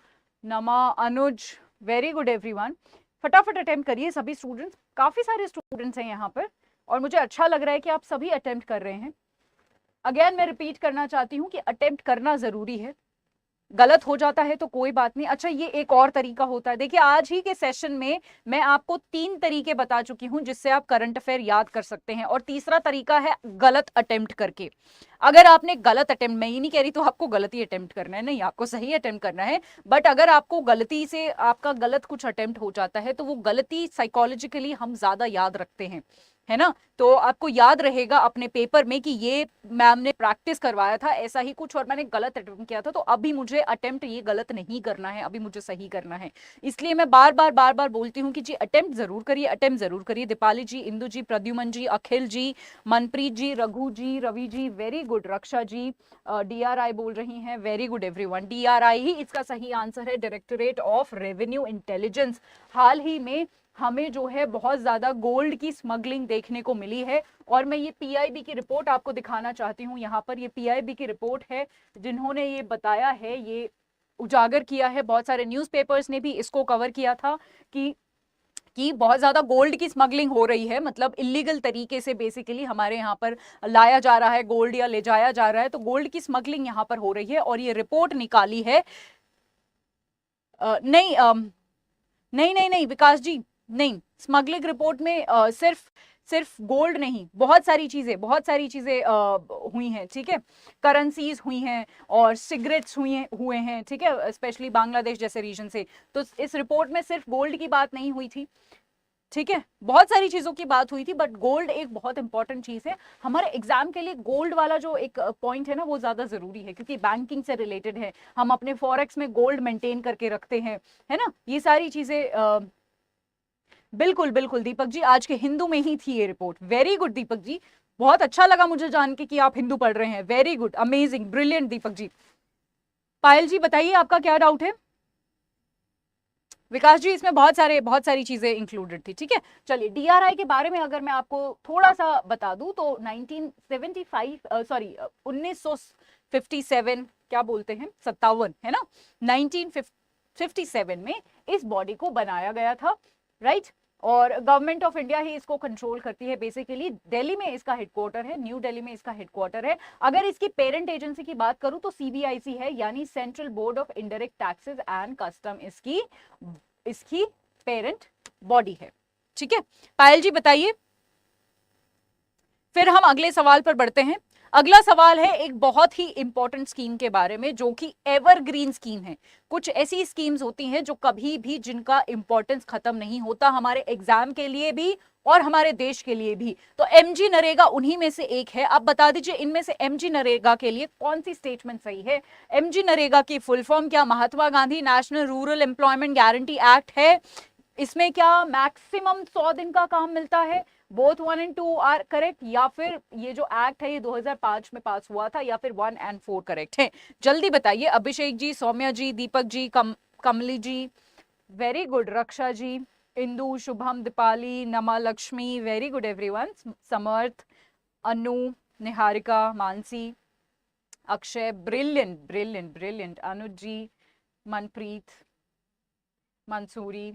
नमा, अनुज, वेरी गुड एवरीवन, फटाफट अटेम्प्ट करिए सभी स्टूडेंट्स, काफी सारे स्टूडेंट्स हैं यहाँ पर और मुझे अच्छा लग रहा है कि आप सभी अटेम्प्ट कर रहे हैं। अगेन मैं रिपीट करना चाहती हूँ कि अटेम्प्ट करना जरूरी है, गलत हो जाता है तो कोई बात नहीं। अच्छा ये एक और तरीका होता है, देखिए आज ही के सेशन में मैं आपको 3 तरीके बता चुकी हूं जिससे आप करंट अफेयर याद कर सकते हैं, और तीसरा तरीका है गलत अटेम्प्ट करके। अगर आपने गलत अटेम्प्ट, मैं ये नहीं कह रही तो आपको गलत ही अटेम्प्ट करना है, नहीं, आपको सही अटेम्प्ट करना है, बट अगर आपको गलती से आपका गलत कुछ अटेम्प्ट हो जाता है तो वो गलती साइकोलॉजिकली हम ज्यादा याद रखते हैं, है ना। तो आपको याद रहेगा अपने पेपर में कि ये मैम ने प्रैक्टिस करवाया था ऐसा ही कुछ और मैंने गलत अटेम्प्ट किया था, तो अभी मुझे अटेम्प्ट ये गलत नहीं करना है, अभी मुझे सही करना है। इसलिए मैं बार बार बोलती हूँ कि जी अटेम्प्ट जरूर करिए, अटेम्प्ट जरूर करिए। दीपाली जी, इंदु जी, प्रद्युमन जी, अखिल जी, मनप्रीत जी, रघु जी, रवि जी, वेरी गुड, रक्षा जी, DRI बोल रही हैं, वेरी गुड एवरीवन, DRI ही इसका सही आंसर है, डायरेक्टरेट ऑफ रेवेन्यू इंटेलिजेंस। हाल ही में हमें जो है बहुत ज्यादा गोल्ड की स्मगलिंग देखने को मिली है, और मैं ये PIB की रिपोर्ट आपको दिखाना चाहती हूँ। यहाँ पर ये PIB की रिपोर्ट है जिन्होंने ये बताया है, ये उजागर किया है, बहुत सारे न्यूज़पेपर्स ने भी इसको कवर किया था कि बहुत ज्यादा गोल्ड की स्मगलिंग हो रही है, मतलब इलीगल तरीके से बेसिकली हमारे यहाँ पर लाया जा रहा है गोल्ड या ले जाया जा रहा है, तो गोल्ड की स्मगलिंग यहाँ पर हो रही है और ये रिपोर्ट निकाली है। नहीं नहीं नहीं नहीं विकास जी, नहीं, स्मगलिंग रिपोर्ट में सिर्फ सिर्फ गोल्ड नहीं, बहुत सारी चीजें हुई हैं, ठीक है, करेंसीज हुई हैं और सिगरेट्स हुए हैं, ठीक है, स्पेशली बांग्लादेश जैसे रीजन से। तो इस रिपोर्ट में सिर्फ गोल्ड की बात नहीं हुई थी, ठीक है, बहुत सारी चीजों की बात हुई थी, बट गोल्ड एक बहुत इंपॉर्टेंट चीज है हमारे एग्जाम के लिए। गोल्ड वाला जो एक पॉइंट है ना, वो ज्यादा जरूरी है, क्योंकि बैंकिंग से रिलेटेड है, हम अपने फॉरेक्स में गोल्ड मेंटेन करके रखते हैं, है ना, ये सारी चीजें। बिल्कुल बिल्कुल दीपक जी, आज के हिंदू में ही थी ये report. Very good Deepak ji, बहुत अच्छा लगा मुझे जान के कि आप हिंदू पढ़ रहे हैं। Very good, amazing, brilliant Deepak ji. पायल जी बताइए आपका क्या डाउट है। विकास जी इसमें बहुत सारी चीजें इंक्लूडेड थी, ठीक है। चलिए डीआरआई के बारे में अगर मैं आपको थोड़ा सा बता दूं तो 1957 क्या बोलते हैं, 57 है ना, 1957 में इस बॉडी को बनाया गया था, राइट। और गवर्नमेंट ऑफ इंडिया ही इसको कंट्रोल करती है बेसिकली। दिल्ली में इसका हेडक्वार्टर है, न्यू दिल्ली में इसका हेडक्वार्टर है। अगर इसकी पेरेंट एजेंसी की बात करूं तो सीबीआईसी है, यानी central board of indirect taxes and custom इसकी पेरेंट बॉडी है, ठीक है। पायल जी बताइए, फिर हम अगले सवाल पर बढ़ते हैं। अगला सवाल है एक बहुत ही इंपॉर्टेंट स्कीम के बारे में, जो कि एवरग्रीन स्कीम है। कुछ ऐसी स्कीम्स होती हैं जो कभी भी, जिनका इंपॉर्टेंस खत्म नहीं होता, हमारे एग्जाम के लिए भी और हमारे देश के लिए भी। तो एमजी नरेगा उन्हीं में से एक है। आप बता दीजिए इनमें से एमजी नरेगा के लिए कौन सी स्टेटमेंट सही है। एमजी नरेगा की फुल फॉर्म क्या Mahatma Gandhi national rural employment guarantee act है। इसमें क्या मैक्सिमम 100 दिन का काम मिलता है। बोथ 1 and 2 आर करेक्ट, या फिर ये जो एक्ट है ये 2005 में पास हुआ था, या फिर 1 and 4 करेक्ट है। जल्दी बताइए अभिषेक जी, सौम्या जी, Deepak ji, Kamli ji, very good, Raksha ji, Indu, Shubham, Deepali, Nama Lakshmi, very good everyone, Samarth, Anu, Niharika, Mansi, Akshay, brilliant brilliant brilliant, Anuj ji, Manpreet, Mansoori,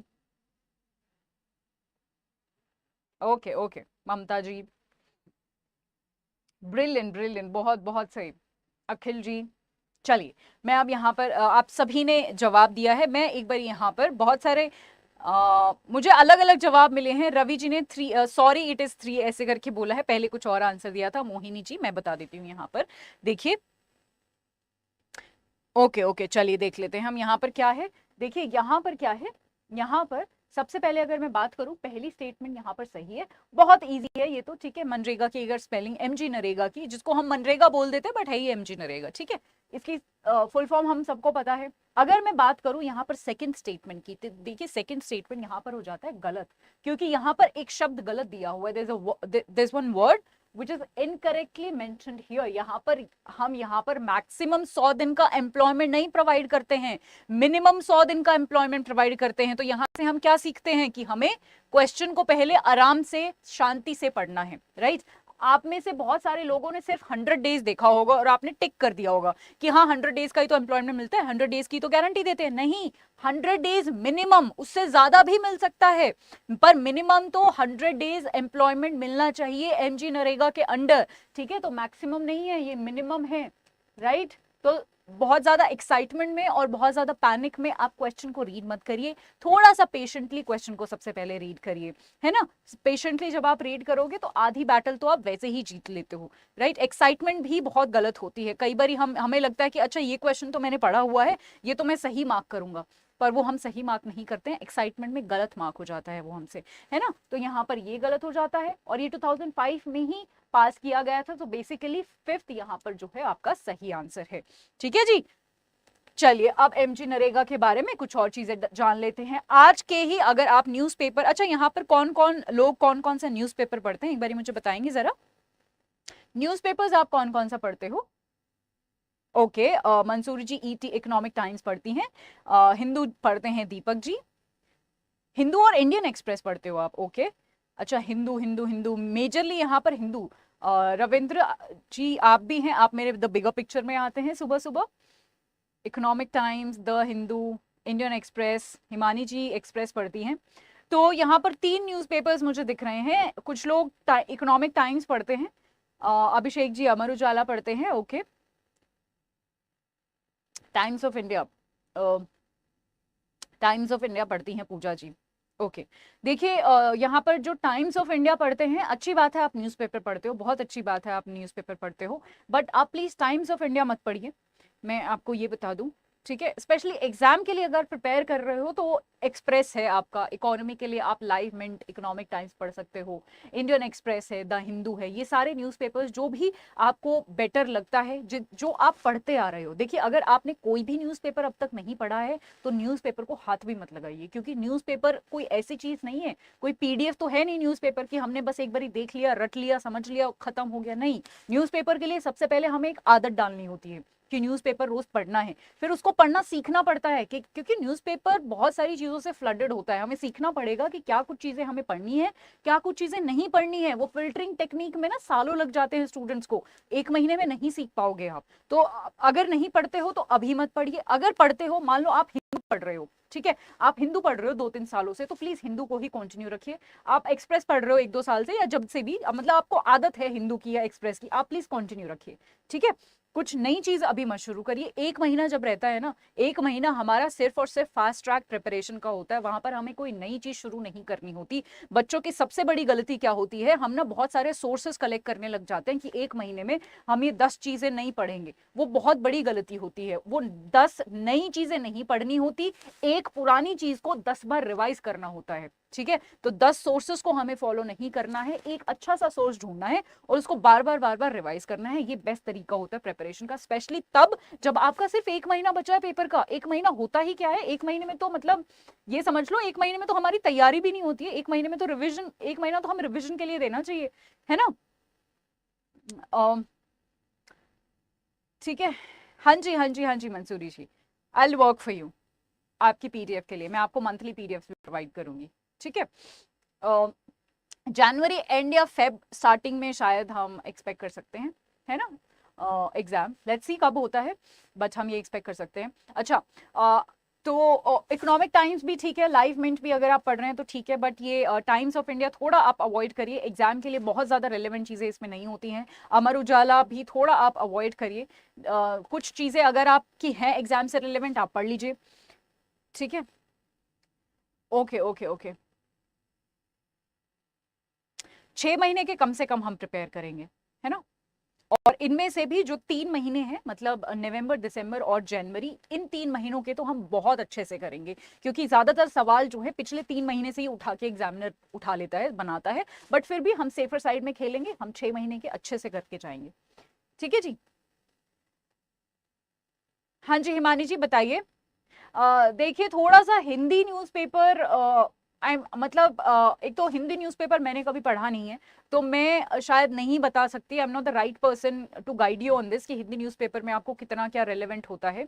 okay okay, Mamta ji, brilliant brilliant, बहुत बहुत सही, अखिल जी। चलिए मैं अब यहाँ पर आप सभी ने जवाब दिया है। मैं एक बार यहाँ पर बहुत सारे मुझे अलग अलग जवाब मिले हैं। रवि जी ने 3, सॉरी इट इज 3 ऐसे करके बोला है, पहले कुछ और आंसर दिया था। मोहिनी जी मैं बता देती हूँ यहाँ पर, देखिए, ओके ओके, चलिए देख लेते हैं हम यहाँ पर क्या है। देखिए यहाँ पर क्या है, यहाँ पर सबसे पहले अगर मैं बात करूं, पहली स्टेटमेंट यहाँ पर सही है, बहुत इजी है ये तो, ठीक है। मनरेगा की अगर स्पेलिंग एमजी नरेगा की, जिसको हम मनरेगा बोल देते हैं बट है ही एमजी नरेगा, ठीक है। इसकी फुल फॉर्म हम सबको पता है। अगर मैं बात करूं यहाँ पर सेकंड स्टेटमेंट की, तो देखिए सेकंड स्टेटमेंट यहाँ पर हो जाता है गलत, क्योंकि यहाँ पर एक शब्द गलत दिया हुआ है। There is one word which is incorrectly mentioned here। हम यहाँ पर मैक्सिमम 100 दिन का एम्प्लॉयमेंट नहीं प्रोवाइड करते हैं, मिनिमम 100 दिन का एम्प्लॉयमेंट प्रोवाइड करते हैं। तो यहाँ से हम क्या सीखते हैं कि हमें क्वेश्चन को पहले आराम से शांति से पढ़ना है, राइट। आप में से बहुत सारे लोगों ने सिर्फ 100 डेज देखा होगा और आपने टिक कर दिया होगा कि हाँ 100 डेज का ही तो एम्प्लॉयमेंट मिलता है, 100 डेज की तो गारंटी देते हैं। नहीं, 100 डेज मिनिमम, उससे ज्यादा भी मिल सकता है, पर मिनिमम तो 100 डेज एम्प्लॉयमेंट मिलना चाहिए एमजी नरेगा के अंडर, ठीक है। तो मैक्सिमम नहीं है, ये मिनिमम है, राइट। तो बहुत ज्यादा एक्साइटमेंट में और बहुत ज्यादा पैनिक में आप क्वेश्चन को रीड मत करिए, थोड़ा सा पेशेंटली क्वेश्चन को सबसे पहले रीड करिए, है ना। पेशेंटली जब आप रीड करोगे तो आधी बैटल तो आप वैसे ही जीत लेते हो, राइट। एक्साइटमेंट भी बहुत गलत होती है कई बार, हमें लगता है कि अच्छा ये क्वेश्चन तो मैंने पढ़ा हुआ है, ये तो मैं सही मार्क करूंगा, पर वो हम सही मार्क नहीं करते हैं, एक्साइटमेंट में गलत मार्क हो जाता है वो हमसे, है ना। तो यहाँ पर ये गलत हो जाता है, और ये 2005 में ही पास किया गया था। तो बेसिकली 5th यहाँ पर जो है आपका सही आंसर है, ठीक है जी। चलिए अब एमजी नरेगा के बारे में कुछ और चीजें जान लेते हैं। आज के ही अगर आप न्यूज़पेपर, अच्छा यहाँ पर कौन कौन सा न्यूज़पेपर पढ़ते हैं, एक बार मुझे बताएंगे जरा। न्यूज़पेपर्स आप कौन कौन सा पढ़ते हो। ओके, मंसूरी जी ईटी इकोनॉमिक टाइम्स पढ़ती हैं, हिंदू पढ़ते हैं दीपक जी, हिंदू और इंडियन एक्सप्रेस पढ़ते हो आप, ओके। अच्छा हिंदू हिंदू हिंदू मेजरली यहाँ पर हिंदू। रविंद्र जी आप भी हैं, आप मेरे द बिगर पिक्चर में आते हैं सुबह सुबह। Economic Times, the Hindu, Indian Express, Himani ji Express पढ़ती हैं। तो यहाँ पर 3 न्यूज़पेपर्स मुझे दिख रहे हैं। कुछ लोग इकोनॉमिक टाइम्स पढ़ते हैं, अभिषेक जी अमर उजाला पढ़ते हैं, okay. Times of India, times of India पढ़ती हैं पूजा जी, ओके देखिए, यहाँ पर जो टाइम्स ऑफ इंडिया पढ़ते हैं, अच्छी बात है आप न्यूज़पेपर पढ़ते हो, बहुत अच्छी बात है आप न्यूज़पेपर पढ़ते हो, बट आप प्लीज टाइम्स ऑफ इंडिया मत पढ़िए, मैं आपको ये बता दूं, ठीक है। स्पेशली एग्जाम के लिए अगर प्रिपेयर कर रहे हो तो एक्सप्रेस है आपका, इकोनॉमी के लिए आप लाइव मिंट, इकोनॉमिक टाइम्स पढ़ सकते हो, इंडियन एक्सप्रेस है, द हिंदू है, ये सारे न्यूज़पेपर्स जो भी आपको बेटर लगता है, जो आप पढ़ते आ रहे हो। देखिए अगर आपने कोई भी न्यूज़पेपर अब तक नहीं पढ़ा है तो न्यूज़पेपर को हाथ भी मत लगाइए, क्योंकि न्यूज़पेपर कोई ऐसी चीज नहीं है, कोई पीडीएफ तो है नहीं न्यूज़पेपर की, हमने बस एक बार देख लिया, रट लिया, समझ लिया, खत्म हो गया। नहीं, न्यूज़पेपर के लिए सबसे पहले हमें एक आदत डालनी होती है कि न्यूज़पेपर रोज पढ़ना है, फिर उसको पढ़ना सीखना पड़ता है कि क्योंकि न्यूज़पेपर बहुत सारी चीजों से फ्लडेड होता है, हमें सीखना पड़ेगा कि क्या कुछ चीजें हमें पढ़नी है, क्या कुछ चीजें नहीं पढ़नी है। वो फिल्टरिंग टेक्निक में ना सालों लग जाते हैं स्टूडेंट्स को, एक महीने में नहीं सीख पाओगे आप। तो अगर नहीं पढ़ते हो तो अभी मत पढ़िए, अगर पढ़ते हो, मान लो आप हिंदू पढ़ रहे हो, ठीक है, आप हिंदू पढ़ रहे हो 2-3 सालों से, तो प्लीज हिंदू को ही कंटिन्यू रखिए। आप एक्सप्रेस पढ़ रहे हो 1-2 साल से, या जब से भी मतलब आपको आदत है हिंदू की या एक्सप्रेस की, आप प्लीज कंटिन्यू रखिए, ठीक है। कुछ नई चीज अभी मत शुरू करिए। एक महीना जब रहता है ना, एक महीना हमारा सिर्फ और सिर्फ फास्ट ट्रैक प्रिपरेशन का होता है, वहां पर हमें कोई नई चीज शुरू नहीं करनी होती। बच्चों की सबसे बड़ी गलती क्या होती है, हम ना बहुत सारे सोर्सेस कलेक्ट करने लग जाते हैं कि एक महीने में हम ये 10 चीजें नहीं पढ़ेंगे। वो बहुत बड़ी गलती होती है, वो 10 नई चीजें नहीं पढ़नी होती, एक पुरानी चीज को 10 बार रिवाइज करना होता है, ठीक है। तो 10 सोर्सेस को हमें फॉलो नहीं करना है, एक अच्छा सा सोर्स ढूंढना है और उसको बार बार रिवाइज करना है। ये बेस्ट तरीका होता है प्रिपरेशन का, स्पेशली तब जब आपका सिर्फ एक महीना बचा है पेपर का। एक महीना होता ही क्या है, एक महीने में तो मतलब ये समझ लो, एक महीने में तो हमारी तैयारी भी नहीं होती है, एक महीने में तो रिविजन, एक महीना तो हम रिविजन के लिए देना चाहिए, है ना। ठीक है, हाँ जी हाँ जी हाँ जी Mansoori ji, I will work for you. आपकी पीडीएफ के लिए मैं आपको मंथली पीडीएफ भी प्रोवाइड करूंगी, ठीक है। जनवरी एंड या फेब स्टार्टिंग में शायद हम एक्सपेक्ट कर सकते हैं, है ना, एग्जाम। लेट्स सी कब होता है, बट हम ये एक्सपेक्ट कर सकते हैं। अच्छा, तो इकोनॉमिक टाइम्स भी ठीक है, लाइव मिंट भी अगर आप पढ़ रहे हैं तो ठीक है, बट ये टाइम्स ऑफ इंडिया थोड़ा आप अवॉइड करिए, एग्जाम के लिए बहुत ज़्यादा रेलेवेंट चीज़ें इसमें नहीं होती हैं। अमर उजाला भी थोड़ा आप अवॉइड करिए, कुछ चीज़ें अगर आपकी हैं एग्जाम से रिलेवेंट आप पढ़ लीजिए, ठीक है। ओके ओके ओके, 6 महीने के कम से कम हम प्रिपेयर करेंगे, है ना। और इनमें से भी जो 3 महीने हैं, मतलब नवंबर, दिसंबर और जनवरी, इन 3 महीनों के तो हम बहुत अच्छे से करेंगे, क्योंकि ज्यादातर सवाल जो है पिछले 3 महीने से ही उठा के एग्जामिनर उठा लेता है, बनाता है, बट फिर भी हम सेफर साइड में खेलेंगे, हम 6 महीने के अच्छे से करके जाएंगे, ठीक है जी। हाँ जी हिमानी जी बताइए। देखिए थोड़ा सा हिंदी न्यूज़पेपर, मतलब एक तो हिंदी न्यूज़पेपर मैंने कभी पढ़ा नहीं है, तो मैं शायद नहीं बता सकती, I am not the right person to guide you on this कि हिंदी न्यूज़पेपर में आपको कितना क्या रेलेवेंट होता है।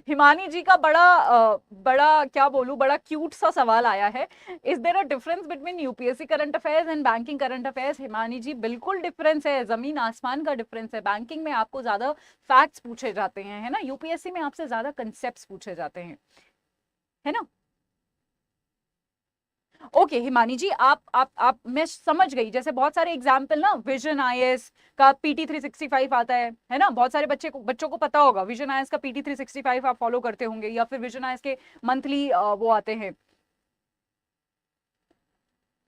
हिमानी जी का बड़ा क्या बोलूं, बड़ा क्यूट सा सवाल आया है, is there a difference between UPSC current affairs and banking current affairs. Himani ji बिल्कुल डिफरेंस है, जमीन आसमान का डिफरेंस है। बैंकिंग में आपको ज्यादा फैक्ट्स पूछे जाते हैं, है ना, यूपीएससी में आपसे ज्यादा कंसेप्ट पूछे जाते हैं, है ना। ओके हिमानी जी, आप मैं समझ गई, जैसे बहुत सारे एग्जाम्पल ना, विजन आईएएस का PT 365 आता है ना, बहुत सारे बच्चों को पता होगा विजन आईएएस का PT 365 आप फॉलो करते होंगे, या फिर विजन आईएएस के मंथली वो आते हैं,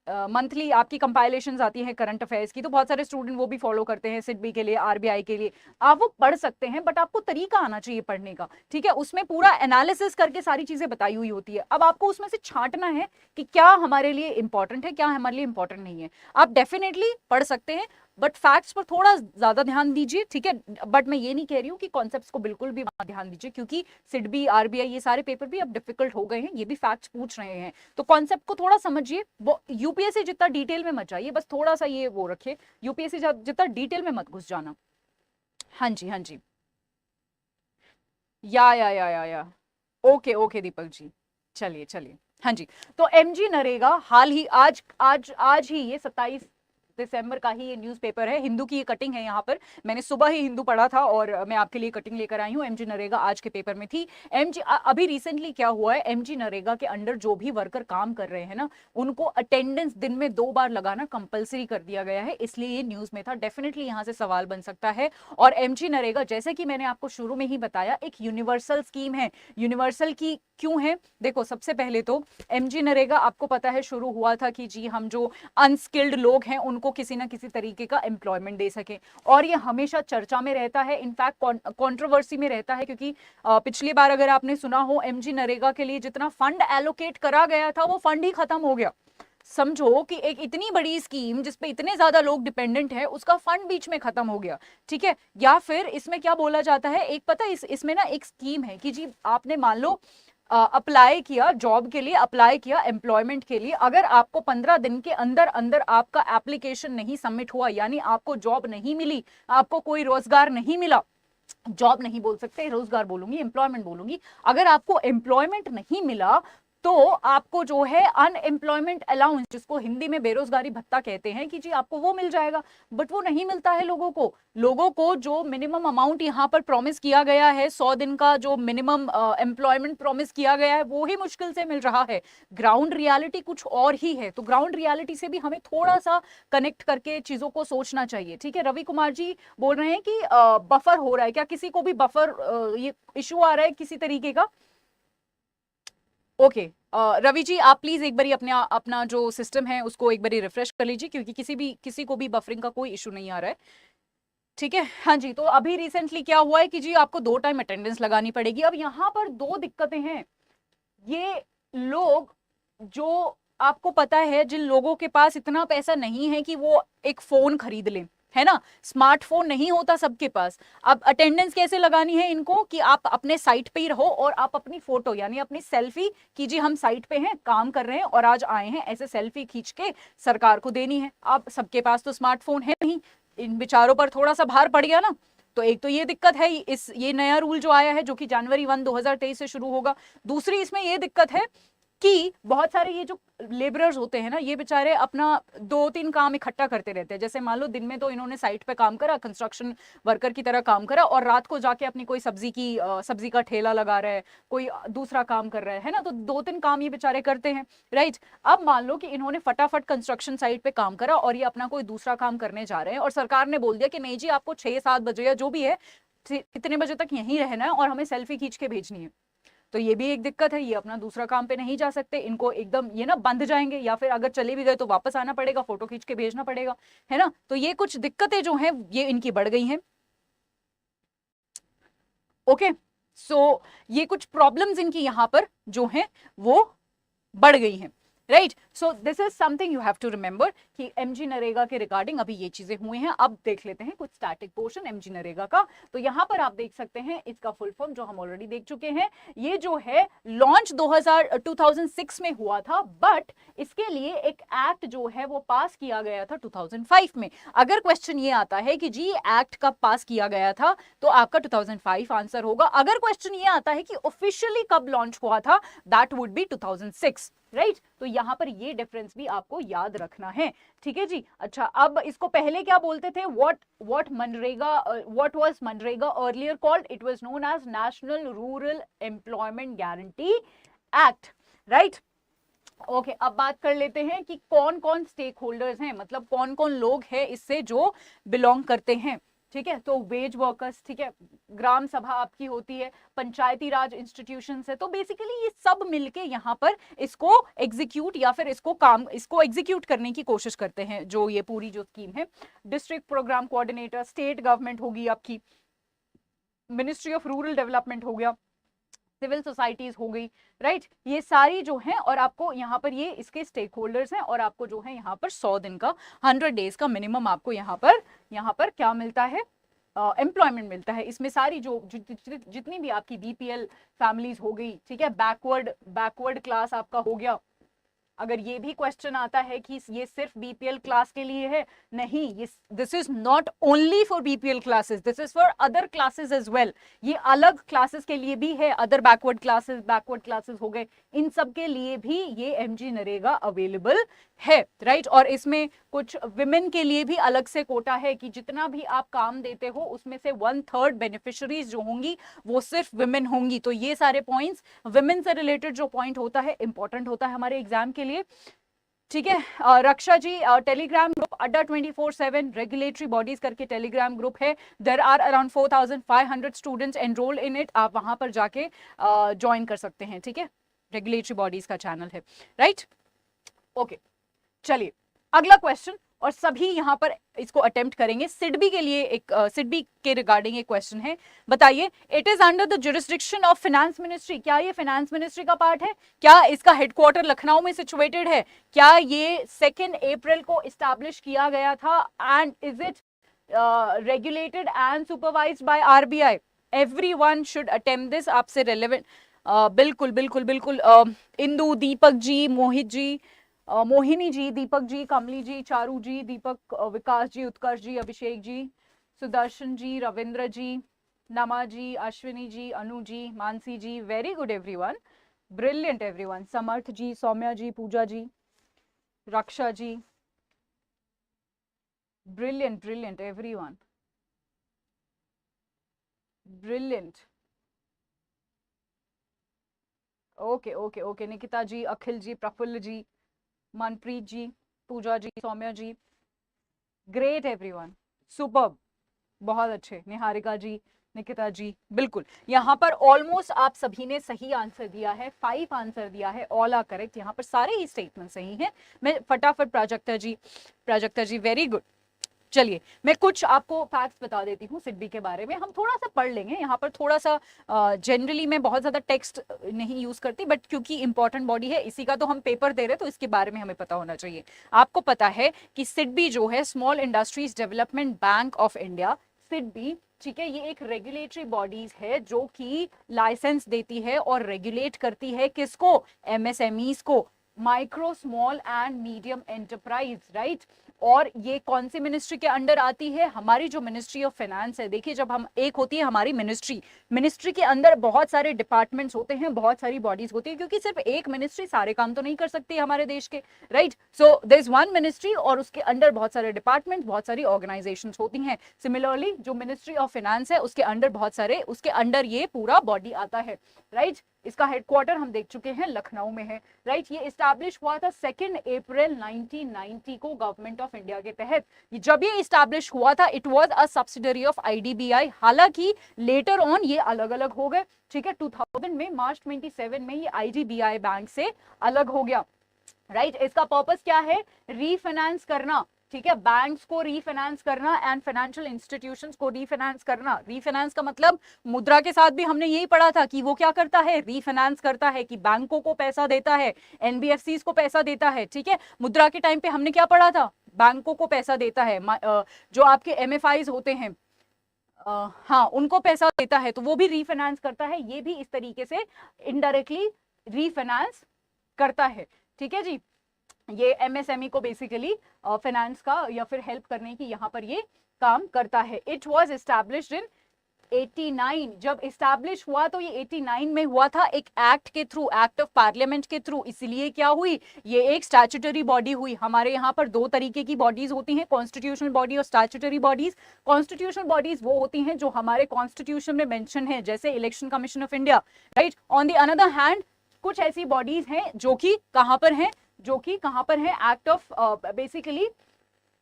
मंथली आपकी कंपाइलेशंस आती हैं करंट अफेयर्स की, तो बहुत सारे स्टूडेंट वो भी फॉलो करते हैं, सिडबी के लिए, आरबीआई के लिए, आप वो पढ़ सकते हैं, बट आपको तरीका आना चाहिए पढ़ने का, ठीक है। उसमें पूरा एनालिसिस करके सारी चीजें बताई हुई होती है, अब आपको उसमें से छांटना है कि क्या हमारे लिए इंपॉर्टेंट है, क्या हमारे लिए इंपॉर्टेंट नहीं है। आप डेफिनेटली पढ़ सकते हैं, बट फैक्ट्स पर थोड़ा ज्यादा ध्यान दीजिए, ठीक है। बट मैं ये नहीं कह रही हूँ कि कॉन्सेप्ट्स को बिल्कुल भी ध्यान दीजिए, क्योंकि सिडबी, आरबीआई, ये सारे पेपर भी अब डिफिकल्ट हो गए हैं, ये भी फैक्ट्स पूछ रहे हैं, तो कॉन्सेप्ट को थोड़ा समझिए। यूपीएससी जितना डिटेल में मत जाइए, बस थोड़ा सा ये वो रखिए, यूपीएससी जितना डिटेल में मत घुस जाना। हाँ जी हाँ जी, या ओके ओके दीपक जी, चलिए चलिए, हाँ जी। तो एमजी नरेगा हाल ही आज आज आज ही ये 27 दिसंबर का ही ये न्यूज़पेपर है, हिंदू की ये कटिंग है। यहाँ पर मैंने सुबह ही हिंदू पढ़ा था और मैं आपके लिए कटिंग लेकर आई हूँ। एमजी नरेगा आज के पेपर में थी। अभी रिसेंटली क्या हुआ है, एमजी नरेगा के अंडर जो भी वर्कर काम कर रहे हैं ना, उनको अटेंडेंस दिन में 2 बार लगाना कंपलसरी कर दिया गया है, इसलिए ये न्यूज में था। डेफिनेटली यहाँ से सवाल बन सकता है। और एमजी नरेगा जैसे कि मैंने आपको शुरू में ही बताया, एक यूनिवर्सल स्कीम है। यूनिवर्सल की क्यों है? देखो, सबसे पहले तो एमजी नरेगा आपको पता है शुरू हुआ था कि जी हम जो अनस्किल्ड लोग हैं उनको किसी ना किसी तरीके का एम्प्लॉयमेंट दे सके, और ये हमेशा चर्चा में रहता है, इनफैक्ट कंट्रोवर्सी में रहता है, क्योंकि पिछली बार अगर आपने सुना हो, एमजी नरेगा के लिए जितना फंड एलोकेट करा गया था वो फंड ही खत्म हो गया। समझो कि एक इतनी बड़ी स्कीम जिसपे इतने ज्यादा लोग डिपेंडेंट है, उसका फंड बीच में खत्म हो गया, ठीक है। या फिर इसमें क्या बोला जाता है, एक पता है इसमें ना एक स्कीम है कि जी आपने मान लो अप्लाई किया जॉब के लिए, अप्लाई किया एम्प्लॉयमेंट के लिए, अगर आपको 15 दिन के अंदर अंदर आपका एप्लीकेशन नहीं सबमिट हुआ, यानी आपको जॉब नहीं मिली, आपको कोई रोजगार नहीं मिला, जॉब नहीं बोल सकते, रोजगार बोलूंगी, एम्प्लॉयमेंट बोलूंगी, अगर आपको एम्प्लॉयमेंट नहीं मिला तो आपको जो है अनएम्प्लॉयमेंट अलाउंस, जिसको हिंदी में बेरोजगारी भत्ता कहते हैं, कि जी आपको वो मिल जाएगा। बट वो नहीं मिलता है लोगों को जो मिनिमम अमाउंट यहाँ पर प्रॉमिस किया गया है, 100 दिन का जो मिनिमम एम्प्लॉयमेंट प्रॉमिस किया गया है, वो ही मुश्किल से मिल रहा है। ग्राउंड रियलिटी कुछ और ही है। तो ग्राउंड रियलिटी से भी हमें थोड़ा सा कनेक्ट करके चीजों को सोचना चाहिए, ठीक है। रवि कुमार जी बोल रहे हैं कि बफर हो रहा है, क्या किसी को भी बफर ये इशू आ रहा है किसी तरीके का? ओके रवि जी, आप प्लीज एक बारी अपना जो सिस्टम है उसको एक बारी रिफ्रेश कर लीजिए, क्योंकि किसी को भी बफरिंग का कोई इशू नहीं आ रहा है, ठीक है। हाँ जी, तो अभी रिसेंटली क्या हुआ है कि जी आपको 2 टाइम अटेंडेंस लगानी पड़ेगी। अब यहाँ पर 2 दिक्कतें हैं। ये लोग जो आपको पता है, जिन लोगों के पास इतना पैसा नहीं है कि वो एक फोन खरीद लें, है ना, स्मार्टफोन नहीं होता सबके पास। अब अटेंडेंस कैसे लगानी है इनको, कि आप अपने साइट पे ही रहो और आप अपनी फोटो यानी अपनी सेल्फी कीजिए, हम साइट पे हैं, काम कर रहे हैं और आज आए हैं, ऐसे सेल्फी खींच के सरकार को देनी है। अब सबके पास तो स्मार्टफोन है नहीं, इन बेचारों पर थोड़ा सा भार पड़ गया ना। तो एक तो ये दिक्कत है, ये नया रूल जो आया है, जो कि जनवरी 1, 2023 से शुरू होगा। दूसरी इसमें ये दिक्कत है कि बहुत सारे ये जो लेबरर्स होते हैं ना, ये बेचारे अपना 2-3 काम इकट्ठा करते रहते हैं। जैसे मान लो दिन में तो इन्होंने साइट पे काम करा, कंस्ट्रक्शन वर्कर की तरह काम करा, और रात को जाके अपनी कोई सब्जी का ठेला लगा रहा है, कोई दूसरा काम कर रहा है ना, तो 2-3 काम ये बेचारे करते हैं, राइट। अब मान लो कि इन्होंने फटाफट कंस्ट्रक्शन साइट पे काम करा और ये अपना कोई दूसरा काम करने जा रहे हैं, और सरकार ने बोल दिया कि नहीं जी आपको 6-7 बजे या जो भी है इतने बजे तक यहीं रहना है और हमें सेल्फी खींच के भेजनी है। तो ये भी एक दिक्कत है, ये अपना दूसरा काम पे नहीं जा सकते, इनको एकदम ये ना बंध जाएंगे, या फिर अगर चले भी गए तो वापस आना पड़ेगा, फोटो खींच के भेजना पड़ेगा, है ना। तो ये कुछ दिक्कतें जो हैं ये इनकी बढ़ गई हैं। ओके, सो ये कुछ प्रॉब्लम्स इनकी यहाँ पर जो हैं वो बढ़ गई हैं, right. So this is something you have to remember कि एमजी नरेगा के रिगार्डिंग अभी ये चीजें हुई हैं। अब देख लेते हैं कुछ स्टैटिक पोर्शन एमजी नरेगा का। तो यहाँ पर आप देख सकते हैं इसका फुल फॉर्म जो हम ऑलरेडी देख चुके हैं। ये जो है लॉन्च 2006 में हुआ था, बट इसके लिए एक एक्ट जो है वो पास किया गया था 2005 में। अगर क्वेश्चन ये आता है कि जी एक्ट कब पास किया गया था, तो आपका 2005 आंसर होगा। अगर क्वेश्चन ये आता है कि ऑफिशियली कब लॉन्च हुआ था, दैट वुड बी 2006, राइट। तो यहां पर ये डिफरेंस भी आपको याद रखना है, ठीक है जी। अच्छा, अब इसको पहले क्या बोलते थे, what was MNREGA earlier called, it was known as National rural employment guarantee Act, right. Okay, अब बात कर लेते हैं कि कौन कौन स्टेक होल्डर्स हैं, मतलब कौन कौन लोग हैं इससे जो बिलोंग करते हैं, ठीक है। तो वेज वर्कर्स, ठीक है, ग्राम सभा आपकी होती है, पंचायती राज इंस्टीट्यूशन है, तो बेसिकली ये सब मिलके यहाँ पर इसको एग्जीक्यूट या फिर इसको एग्जीक्यूट करने की कोशिश करते हैं, जो ये पूरी जो स्कीम है। District programme coordinator, state government होगी आपकी, मिनिस्ट्री ऑफ रूरल डेवलपमेंट हो गया, सिविल सोसाइटीज हो गई, राइट। ये सारी जो हैं, और आपको यहाँ पर ये इसके स्टेक होल्डर्स हैं, और आपको जो है यहाँ पर 100 दिन का 100 डेज का मिनिमम आपको यहाँ पर क्या मिलता है, एम्प्लॉयमेंट मिलता है। इसमें सारी जितनी भी आपकी बीपीएल फैमिलीज हो गई, ठीक है, बैकवर्ड क्लास आपका हो गया। अगर ये भी क्वेश्चन आता है कि ये सिर्फ बीपीएल क्लास के लिए है, नहीं, this is not only for BPL classes, this is for other classes as well. ये अलग क्लासेस के लिए भी है, अदर बैकवर्ड क्लासेस हो गए, इन सब के लिए भी ये MG नरेगा अवेलेबल है, राइट। और इसमें कुछ विमेन के लिए भी अलग से कोटा है कि जितना भी आप काम देते हो उसमें से 1/3 बेनिफिशियरीज जो होंगी वो सिर्फ विमेन होंगी। तो ये सारे पॉइंट्स, विमेन से रिलेटेड जो पॉइंट होता है इंपॉर्टेंट होता है हमारे एग्जाम के लिए, ठीक है। रक्षा जी, Telegram group Adda 24/7 regulatory bodies करके टेलीग्राम ग्रुप है। There are around 4500 students enrolled in it. आप वहां पर जाके ज्वाइन कर सकते हैं, ठीक है। रेगुलेटरी बॉडीज का चैनल है, राइट। ओके, चलिए अगला क्वेश्चन, और सभी यहां पर इसको अटेम्प्ट करेंगे। सिडबी के लिए एक सिडबी के रिगार्डिंग एक क्वेश्चन है, बताइए it is under the jurisdiction of finance ministry. क्या ये फाइनेंस मिनिस्ट्री का पार्ट है? क्या इसका हेडक्वार्टर लखनऊ में सिचुएटेड है? क्या ये 2 अप्रैल को इस्टेब्लिश किया गया था? And is it regulated and supervised by RBI? Everyone should attempt this. आपसे relevant बिल्कुल बिल्कुल बिल्कुल इंदु, दीपक जी, मोहित जी, मोहिनी जी, दीपक जी, कमली जी, चारू जी, दीपक, विकास जी, उत्कर्ष जी, Abhishek ji, Sudarshan ji, Ravindra ji, Nama ji, Ashwini ji, Anu ji, Mansi ji, very good everyone, brilliant everyone, Samarth ji, Saumya ji, पूजा ji, Raksha ji, brilliant brilliant everyone, brilliant. Okay okay okay, Nikita ji, Akhil ji, Praful ji, Manpreet ji, पूजा ji, Saumya ji, great everyone, superb, बहुत अच्छे। निहारिका जी, निकिता जी, बिल्कुल यहाँ पर ऑलमोस्ट आप सभी ने सही आंसर दिया है, 5 आंसर दिया है, ऑल आर करेक्ट। यहाँ पर सारे ही स्टेटमेंट सही हैं। मैं फटाफट प्राजक्ता जी वेरी गुड। चलिए मैं कुछ आपको फैक्ट्स बता देती हूँ सिडबी के बारे में, हम थोड़ा सा पढ़ लेंगे। यहाँ पर थोड़ा सा जनरली मैं बहुत ज़्यादा टेक्स्ट नहीं यूज़ करती, बट क्योंकि इंपॉर्टेंट बॉडी है, इसी का तो हम पेपर दे रहे हैं, तो इसके बारे में हमें पता होना चाहिए। आपको पता है कि सिडबी जो है small industries development bank of India, SIDBI, ठीक है, ये एक रेगुलेटरी बॉडीज है जो कि लाइसेंस देती है और रेगुलेट करती है किसको? MSMEs को, micro small and medium enterprise, right. और ये कौन सी मिनिस्ट्री के अंडर आती है? हमारी जो मिनिस्ट्री ऑफ फाइनेंस है। देखिए जब हम, एक होती है हमारी मिनिस्ट्री के अंदर बहुत सारे डिपार्टमेंट्स होते हैं, बहुत सारी बॉडीज होती है, क्योंकि सिर्फ एक मिनिस्ट्री सारे काम तो नहीं कर सकती हमारे देश के, right. So there is one ministry और उसके अंडर बहुत सारे डिपार्टमेंट्स, बहुत सारी ऑर्गेनाइजेशंस होती हैं। सिमिलरली जो मिनिस्ट्री ऑफ फाइनेंस है उसके अंडर बहुत सारे, उसके अंडर ये पूरा बॉडी आता है, राइट। इसका हेडक्वार्टर हम देख चुके हैं लखनऊ में है, राइट। ये इस्टेब्लिश हुआ था 2 अप्रैल 1990 को गवर्नमेंट ऑफ इंडिया के तहत। जब ये इस्टेब्लिश हुआ था it was a subsidiary of IDBI, हालांकि लेटर ऑन ये अलग अलग हो गए, ठीक है। 2000 में मार्च 27 में ये IDBI बैंक से अलग हो गया, राइट। इसका पर्पस क्या है? रीफाइनेंस करना, ठीक है, बैंक्स को रीफाइनेंस करना एंड फाइनेंशियल इंस्टीट्यूशंस को रीफाइनेंस करना। रीफाइनेंस का मतलब मुद्रा के साथ भी हमने यही पढ़ा था कि वो क्या करता है? रीफाइनेंस करता है, कि बैंकों को पैसा देता है, NBFCs को पैसा देता है, ठीक है। मुद्रा के टाइम पे हमने क्या पढ़ा था? बैंकों को पैसा देता है, जो आपके MFIs होते हैं, हाँ, उनको पैसा देता है, तो वो भी रीफाइनेंस करता है। ये भी इस तरीके से इनडायरेक्टली रीफाइनेंस करता है, ठीक है जी। ये MSME को बेसिकली फाइनेंस का या फिर हेल्प करने की यहाँ पर ये काम करता है। It was established in 89। जब इस्टेब्लिश हुआ तो ये 89 में हुआ था, एक एक्ट के थ्रू, एक्ट ऑफ पार्लियामेंट के थ्रू। इसलिए क्या हुई? ये एक स्टैट्यूटरी बॉडी हुई। हमारे यहाँ पर 2 तरीके की बॉडीज होती हैं, कॉन्स्टिट्यूशनल बॉडी और स्टैट्यूटरी बॉडीज। कॉन्स्टिट्यूशनल बॉडीज वो होती हैं जो हमारे कॉन्स्टिट्यूशन में मेंशन है, जैसे election commission of India, right. On the another hand कुछ ऐसी बॉडीज हैं जो कि कहाँ पर हैं, एक्ट ऑफ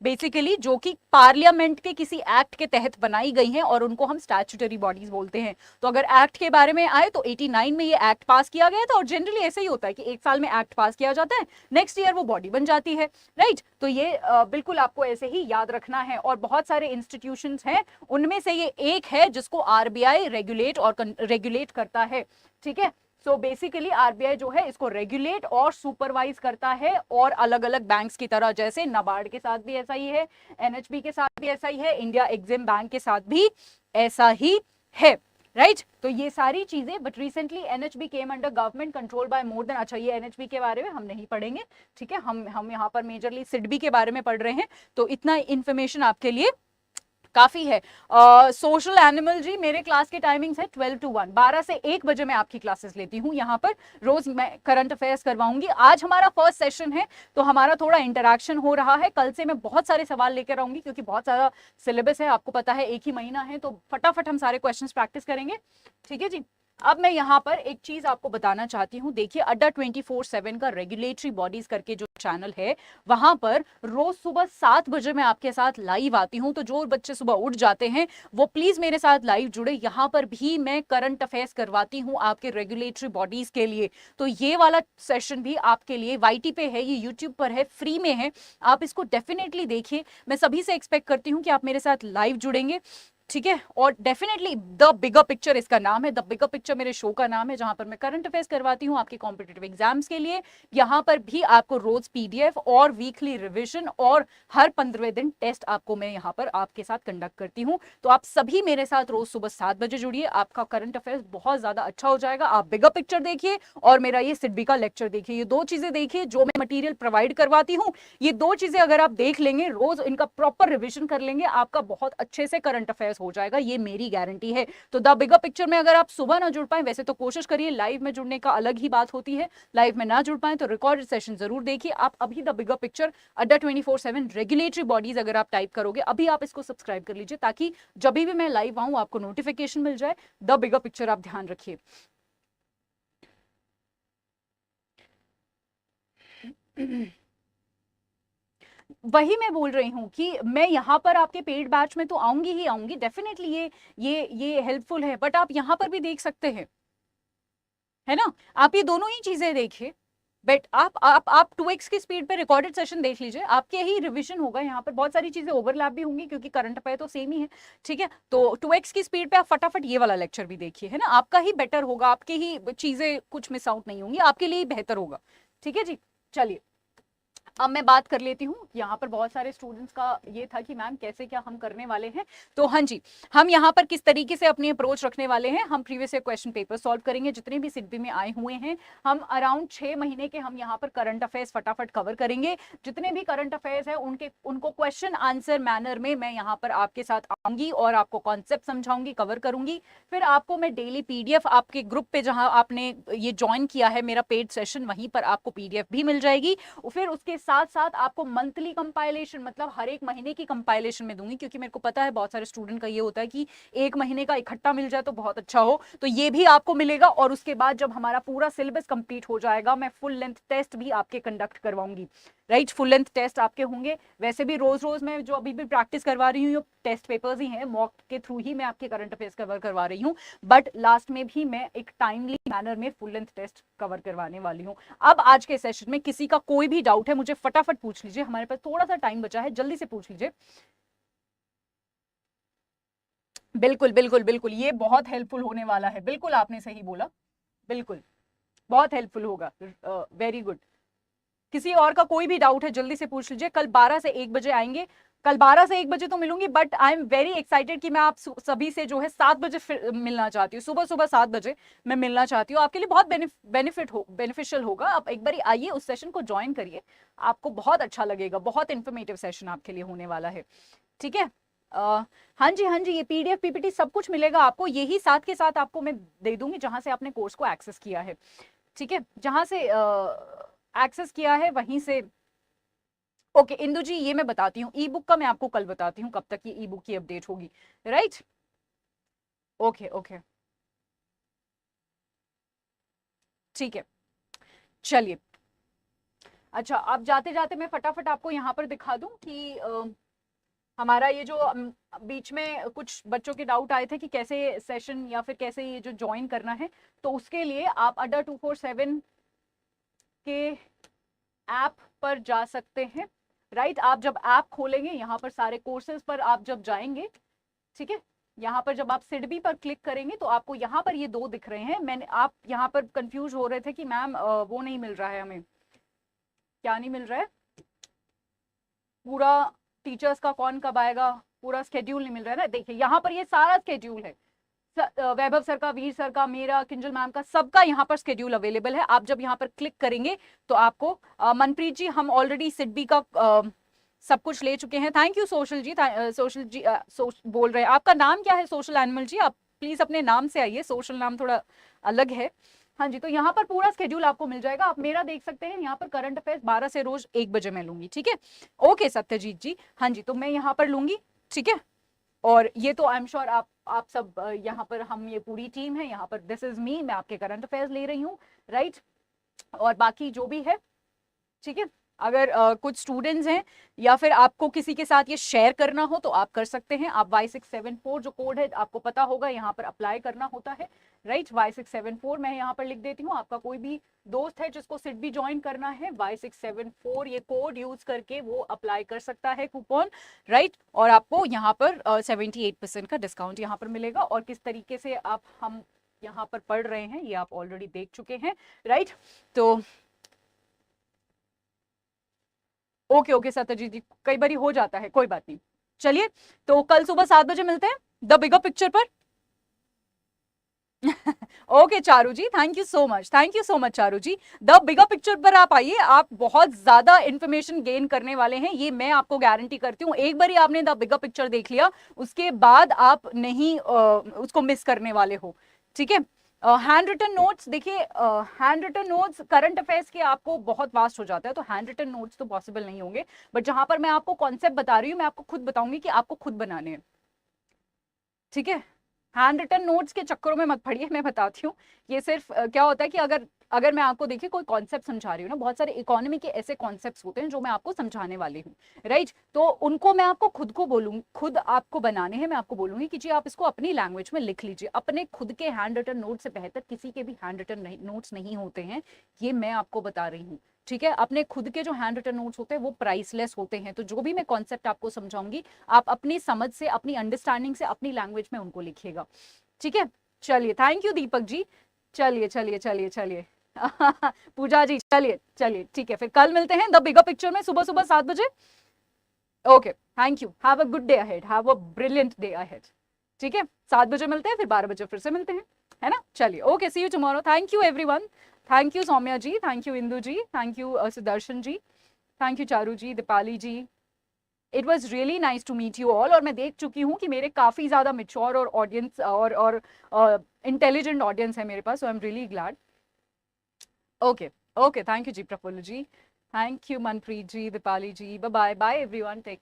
बेसिकली जो कि पार्लियामेंट के किसी एक्ट के तहत बनाई गई हैं और उनको हम स्टैट्यूटरी बॉडीज बोलते हैं। तो अगर एक्ट के बारे में आए तो 89 में ये एक्ट पास किया गया था, और जनरली ऐसे ही होता है कि 1 साल में एक्ट पास किया जाता है, नेक्स्ट ईयर वो बॉडी बन जाती है, राइट। तो ये बिल्कुल आपको ऐसे ही याद रखना है। और बहुत सारे इंस्टीट्यूशंस हैं, उनमें से ये एक है जिसको RBI रेगुलेट करता है, ठीक है। सो बेसिकली RBI जो है इसको रेगुलेट और सुपरवाइज करता है, और अलग अलग बैंक्स की तरह, जैसे नाबार्ड के साथ भी ऐसा ही है, NHB के साथ भी ऐसा ही है, इंडिया एग्जिम बैंक के साथ भी ऐसा ही है, राइट। तो ये सारी चीजें, but recently NHB came under government control by more than, अच्छा ये NHB के बारे में हम नहीं पढ़ेंगे, ठीक है। हम यहाँ पर मेजरली सिडबी के बारे में पढ़ रहे हैं, तो इतना इंफॉर्मेशन आपके लिए काफी है। सोशल एनिमल जी मेरे क्लास के टाइमिंग्स है 12 to 1, 12 से 1 बजे मैं आपकी क्लासेस लेती हूँ। यहाँ पर रोज मैं करंट अफेयर्स करवाऊंगी। आज हमारा फर्स्ट सेशन है तो हमारा थोड़ा इंटरेक्शन हो रहा है। कल से मैं बहुत सारे सवाल लेकर आऊंगी क्योंकि बहुत सारा सिलेबस है, आपको पता है 1 ही महीना है, तो फटाफट हम सारे क्वेश्चन प्रैक्टिस करेंगे। ठीक है जी। अब मैं यहाँ पर एक चीज आपको बताना चाहती हूँ। देखिए अड्डा 24/7 का रेगुलेटरी बॉडीज करके जो चैनल है, वहां पर रोज सुबह 7 बजे मैं आपके साथ लाइव आती हूँ। तो जो बच्चे सुबह उठ जाते हैं वो प्लीज मेरे साथ लाइव जुड़े। यहाँ पर भी मैं करंट अफेयर्स करवाती हूँ आपके रेगुलेटरी बॉडीज के लिए। तो ये वाला सेशन भी आपके लिए वाईटी पे है, ये यूट्यूब पर है, फ्री में है, आप इसको डेफिनेटली देखिए। मैं सभी से एक्सपेक्ट करती हूँ कि आप मेरे साथ लाइव जुड़ेंगे। ठीक है। और डेफिनेटली द बिगर पिक्चर इसका नाम है, द बिगर पिक्चर मेरे शो का नाम है, जहां पर मैं करंट अफेयर्स करवाती हूं आपके कॉम्पिटिटिव एग्जाम्स के लिए। यहां पर भी आपको रोज पीडीएफ और वीकली रिवीजन और हर 15वें दिन टेस्ट आपको मैं यहां पर आपके साथ कंडक्ट करती हूं। तो आप सभी मेरे साथ रोज सुबह 7 बजे जुड़िए, आपका करंट अफेयर्स बहुत ज्यादा अच्छा हो जाएगा। आप बिगर पिक्चर देखिए और मेरा ये सिडबी का लेक्चर देखिए, ये दो चीजें देखिए जो मैं मटीरियल प्रोवाइड करवाती हूँ। ये दो चीजें अगर आप देख लेंगे, रोज इनका प्रॉपर रिविजन कर लेंगे, आपका बहुत अच्छे से करंट अफेयर्स हो जाएगा, ये मेरी गारंटी है। तो द बिगर पिक्चर में अगर आप सुबह ना जुड़ पाए, वैसे तो कोशिश करिए, लाइव में जुड़ने का अलग ही बात होती है, लाइव में ना जुड़ पाए तो रिकॉर्डेड सेशन जरूर देखिए। आप अभी द बिगर पिक्चर अड्डा 24/7 रेगुलेटरी बॉडीज अगर आप टाइप करोगे, अभी आप इसको सब्सक्राइब कर लीजिए ताकि जब भी मैं लाइव आऊं आपको नोटिफिकेशन मिल जाए। द बिगर पिक्चर आप ध्यान रखिए। वही मैं बोल रही हूँ कि मैं यहाँ पर आपके पेड बैच में तो आऊंगी ही आऊंगी, डेफिनेटली ये हेल्पफुल है, बट आप यहाँ पर भी देख सकते हैं, है ना। आप ये दोनों ही चीजें देखिए। बट आप 2x की स्पीड पे रिकॉर्डेड सेशन देख लीजिए, आपके ही रिवीजन होगा। यहाँ पर बहुत सारी चीजें ओवरलैप भी होंगी क्योंकि करंट अफेयर तो सेम ही है। ठीक है, तो 2x की स्पीड पे आप फटाफट ये वाला लेक्चर भी देखिए, है ना। आपका ही बेटर होगा, आपकी ही चीजें कुछ मिस आउट नहीं होंगी, आपके लिए ही बेहतर होगा। ठीक है जी। चलिए अब मैं बात कर लेती हूँ। यहाँ पर बहुत सारे स्टूडेंट्स का ये था कि मैम कैसे क्या हम करने वाले हैं। तो हाँ जी, हम यहाँ पर किस तरीके से अपनी अप्रोच रखने वाले हैं, हम previous year question paper solve करेंगे जितने भी सिडबी में आए हुए हैं। हम अराउंड 6 महीने के हम यहाँ पर करंट अफेयर्स फटाफट कवर करेंगे। जितने भी करंट अफेयर्स है उनको क्वेश्चन आंसर मैनर में मैं यहाँ पर आपके साथ आऊंगी और आपको कॉन्सेप्ट समझाऊंगी, कवर करूंगी। फिर आपको मैं डेली पीडीएफ आपके ग्रुप पे जहां आपने ये ज्वाइन किया है मेरा पेड सेशन, वहीं पर आपको पीडीएफ भी मिल जाएगी। फिर उसके साथ साथ आपको मंथली कंपाइलेशन, मतलब हर एक महीने की कंपाइलेशन में दूंगी, क्योंकि मेरे को पता है बहुत सारे स्टूडेंट का ये होता है कि एक महीने का इकट्ठा मिल जाए तो बहुत अच्छा हो। तो ये भी आपको मिलेगा। और उसके बाद जब हमारा पूरा सिलेबस कंप्लीट हो जाएगा, मैं फुल लेंथ टेस्ट भी आपके कंडक्ट करवाऊंगी। राइट, फुल लेंथ टेस्ट आपके होंगे। वैसे भी रोज रोज मैं जो अभी भी प्रैक्टिस करवा रही हूँ टेस्ट पेपर्स ही हैं, मॉक के थ्रू ही मैं आपके करंट अफेयर्स कवर करवा रही हूँ। बट लास्ट में भी मैं एक टाइमली मैनर में फुल लेंथ टेस्ट कवर करवाने वाली हूँ। अब आज के सेशन में किसी का कोई भी डाउट है मुझे फटाफट पूछ लीजिए, हमारे पास थोड़ा सा टाइम बचा है, जल्दी से पूछ लीजिए। बिल्कुल बिल्कुल बिल्कुल, ये बहुत हेल्पफुल होने वाला है। बिल्कुल आपने सही बोला, बिल्कुल बहुत हेल्पफुल होगा। Very good. किसी और का कोई भी डाउट है जल्दी से पूछ लीजिए। कल 12 से 1 बजे आएंगे। कल 12 से 1 बजे तो मिलूंगी, but I am very excited कि मैं आप सभी से जो है 7 बजे मिलना चाहती हूँ। सुबह सुबह 7 बजे मैं मिलना चाहती हूँ। आपके लिए बहुत बेनिफिशियल होगा। आप एक बार आइए, उस सेशन को ज्वाइन करिए, आपको बहुत अच्छा लगेगा। बहुत इंफॉर्मेटिव सेशन आपके लिए होने वाला है। ठीक है। हाँ जी, हाँ जी, ये पीडीएफ पीपीटी सब कुछ मिलेगा आपको, यही साथ के साथ आपको मैं दे दूंगी जहां से आपने कोर्स को एक्सेस किया है। ठीक है, जहां से एक्सेस किया है वहीं से। ओके इंदु जी, ये मैं बताती हूँ, ई बुक का मैं आपको कल बताती हूँ कब तक ये ई बुक की अपडेट होगी। राइट, ओके ओके, ठीक है, चलिए। अच्छा, अब जाते जाते मैं फटाफट आपको यहाँ पर दिखा दूं कि हमारा ये जो बीच में कुछ बच्चों के डाउट आए थे कि कैसे सेशन या फिर कैसे ये जो ज्वाइन करना है, तो उसके लिए आप अड्डा 247 के ऐप पर जा सकते हैं। राइट, आप जब ऐप खोलेंगे, यहाँ पर सारे कोर्सेज पर आप जब जाएंगे, ठीक है, यहाँ पर जब आप सिडबी पर क्लिक करेंगे तो आपको यहाँ पर ये दो दिख रहे हैं। मैंने आप यहाँ पर कंफ्यूज हो रहे थे कि मैम वो नहीं मिल रहा है हमें, क्या नहीं मिल रहा है, पूरा टीचर्स का कौन कब आएगा, पूरा स्केड्यूल नहीं मिल रहा है ना। देखिए यहाँ पर ये सारा स्केड्यूल है, वैभव सर का, वीर सर का, मेरा, किंजल मैम का, सबका यहाँ पर स्केड्यूल अवेलेबल है। आप जब यहाँ पर क्लिक करेंगे तो आपको मनप्रीत जी, हम ऑलरेडी सिडबी का सब कुछ ले चुके हैं। Thank you Social ji, Social ji बोल रहे हैं। आपका नाम क्या है सोशल एनिमल जी? आप प्लीज अपने नाम से आइए, सोशल नाम थोड़ा अलग है। हाँ जी, तो यहाँ पर पूरा स्केड्यूल आपको मिल जाएगा, आप मेरा देख सकते हैं। यहाँ पर करंट अफेयर्स 12 से रोज 1 बजे मैं लूंगी, ठीक है? ओके सत्यजीत जी, हाँ जी, तो मैं यहाँ पर लूंगी, ठीक है? और ये तो आई एम श्योर आप सब यहाँ पर, हम ये पूरी टीम है यहाँ पर, दिस इज मी, मैं आपके करंट अफेयर्स ले रही हूँ, राइट? और बाकी जो भी है, ठीक है? अगर कुछ स्टूडेंट्स हैं या फिर आपको किसी के साथ ये शेयर करना हो तो आप कर सकते हैं। आप Y674 जो कोड है आपको पता होगा, यहाँ पर अप्लाई करना होता है, राइट? Y674 मैं यहाँ पर लिख देती हूँ। आपका कोई भी दोस्त है जिसको सिट भी ज्वाइन करना है, Y674 ये कोड यूज करके वो अप्लाई कर सकता है कूपन, राइट? और आपको यहाँ पर 78% का डिस्काउंट यहाँ पर मिलेगा। और किस तरीके से हम यहाँ पर पढ़ रहे हैं ये आप ऑलरेडी देख चुके हैं, राइट? तो ओके ओके सत्यजीत जी, कई बार हो जाता है, कोई बात नहीं। चलिए, तो कल सुबह 7 बजे मिलते हैं द बिगर पिक्चर पर। Okay Charu ji, thank you so much, thank you so much Charu ji. The bigger picture पर आप आइए, आप बहुत ज्यादा इंफॉर्मेशन गेन करने वाले हैं, ये मैं आपको गारंटी करती हूँ। एक बार ही आपने द बिगर पिक्चर देख लिया, उसके बाद आप नहीं उसको मिस करने वाले हो, ठीक है? हैंड रिटन नोट्स देखिए, handwritten notes current affairs के आपको बहुत वास्ट हो जाता है, तो हैंड रिटन नोट्स तो पॉसिबल नहीं होंगे। बट जहां पर मैं आपको कॉन्सेप्ट बता रही हूँ, मैं आपको खुद बताऊंगी कि आपको खुद बनाने हैं, ठीक है? हैंड रिटन नोट्स के चक्करों में मत पड़िए, मैं बताती हूँ। ये सिर्फ क्या होता है कि अगर मैं आपको देखिए कोई कॉन्सेप्ट समझा रही हूँ ना, बहुत सारे इकोनॉमी के ऐसे कॉन्सेप्ट्स होते हैं जो मैं आपको समझाने वाली हूँ, राइट? तो उनको मैं आपको खुद को बोलूंगी, खुद आपको बनाने हैं। मैं आपको बोलूंगी कि जी आप इसको अपनी लैंग्वेज में लिख लीजिए। अपने खुद के हैंड रिटन नोट से बेहतर किसी के भी हैंड रिटन नोट्स नहीं होते हैं, ये मैं आपको बता रही हूँ, ठीक है? अपने खुद के जो हैंड रिटन नोट्स होते हैं वो प्राइसलेस होते हैं। तो जो भी मैं कॉन्सेप्ट आपको समझाऊंगी, आप अपनी समझ से, अपनी अंडरस्टैंडिंग से, अपनी लैंग्वेज में उनको लिखिएगा, ठीक है? चलिए, थैंक यू दीपक जी। चलिए चलिए चलिए चलिए पूजा जी, चलिए चलिए, ठीक है, फिर कल मिलते हैं द बिगर पिक्चर में सुबह सुबह 7 बजे। Okay, thank you, have a good day ahead, have a brilliant day ahead, ठीक है? 7 बजे मिलते हैं, फिर 12 बजे फिर से मिलते हैं, है ना? चलिए, okay, see you tomorrow. Thank you everyone, thank you Saumya ji, thank you Indu ji, thank you Sudarshan ji, thank you Charu ji, Deepali ji. It was really nice to meet you all. और मैं देख चुकी हूँ कि मेरे काफी ज्यादा मिच्योर और ऑडियंस और इंटेलिजेंट ऑडियंस है मेरे पास, so I am really glad. Okay okay, thank you जी Praful ji, thank you Manpreet ji, Deepali ji, bye bye bye everyone, take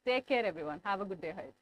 care everyone, have a good day ahead.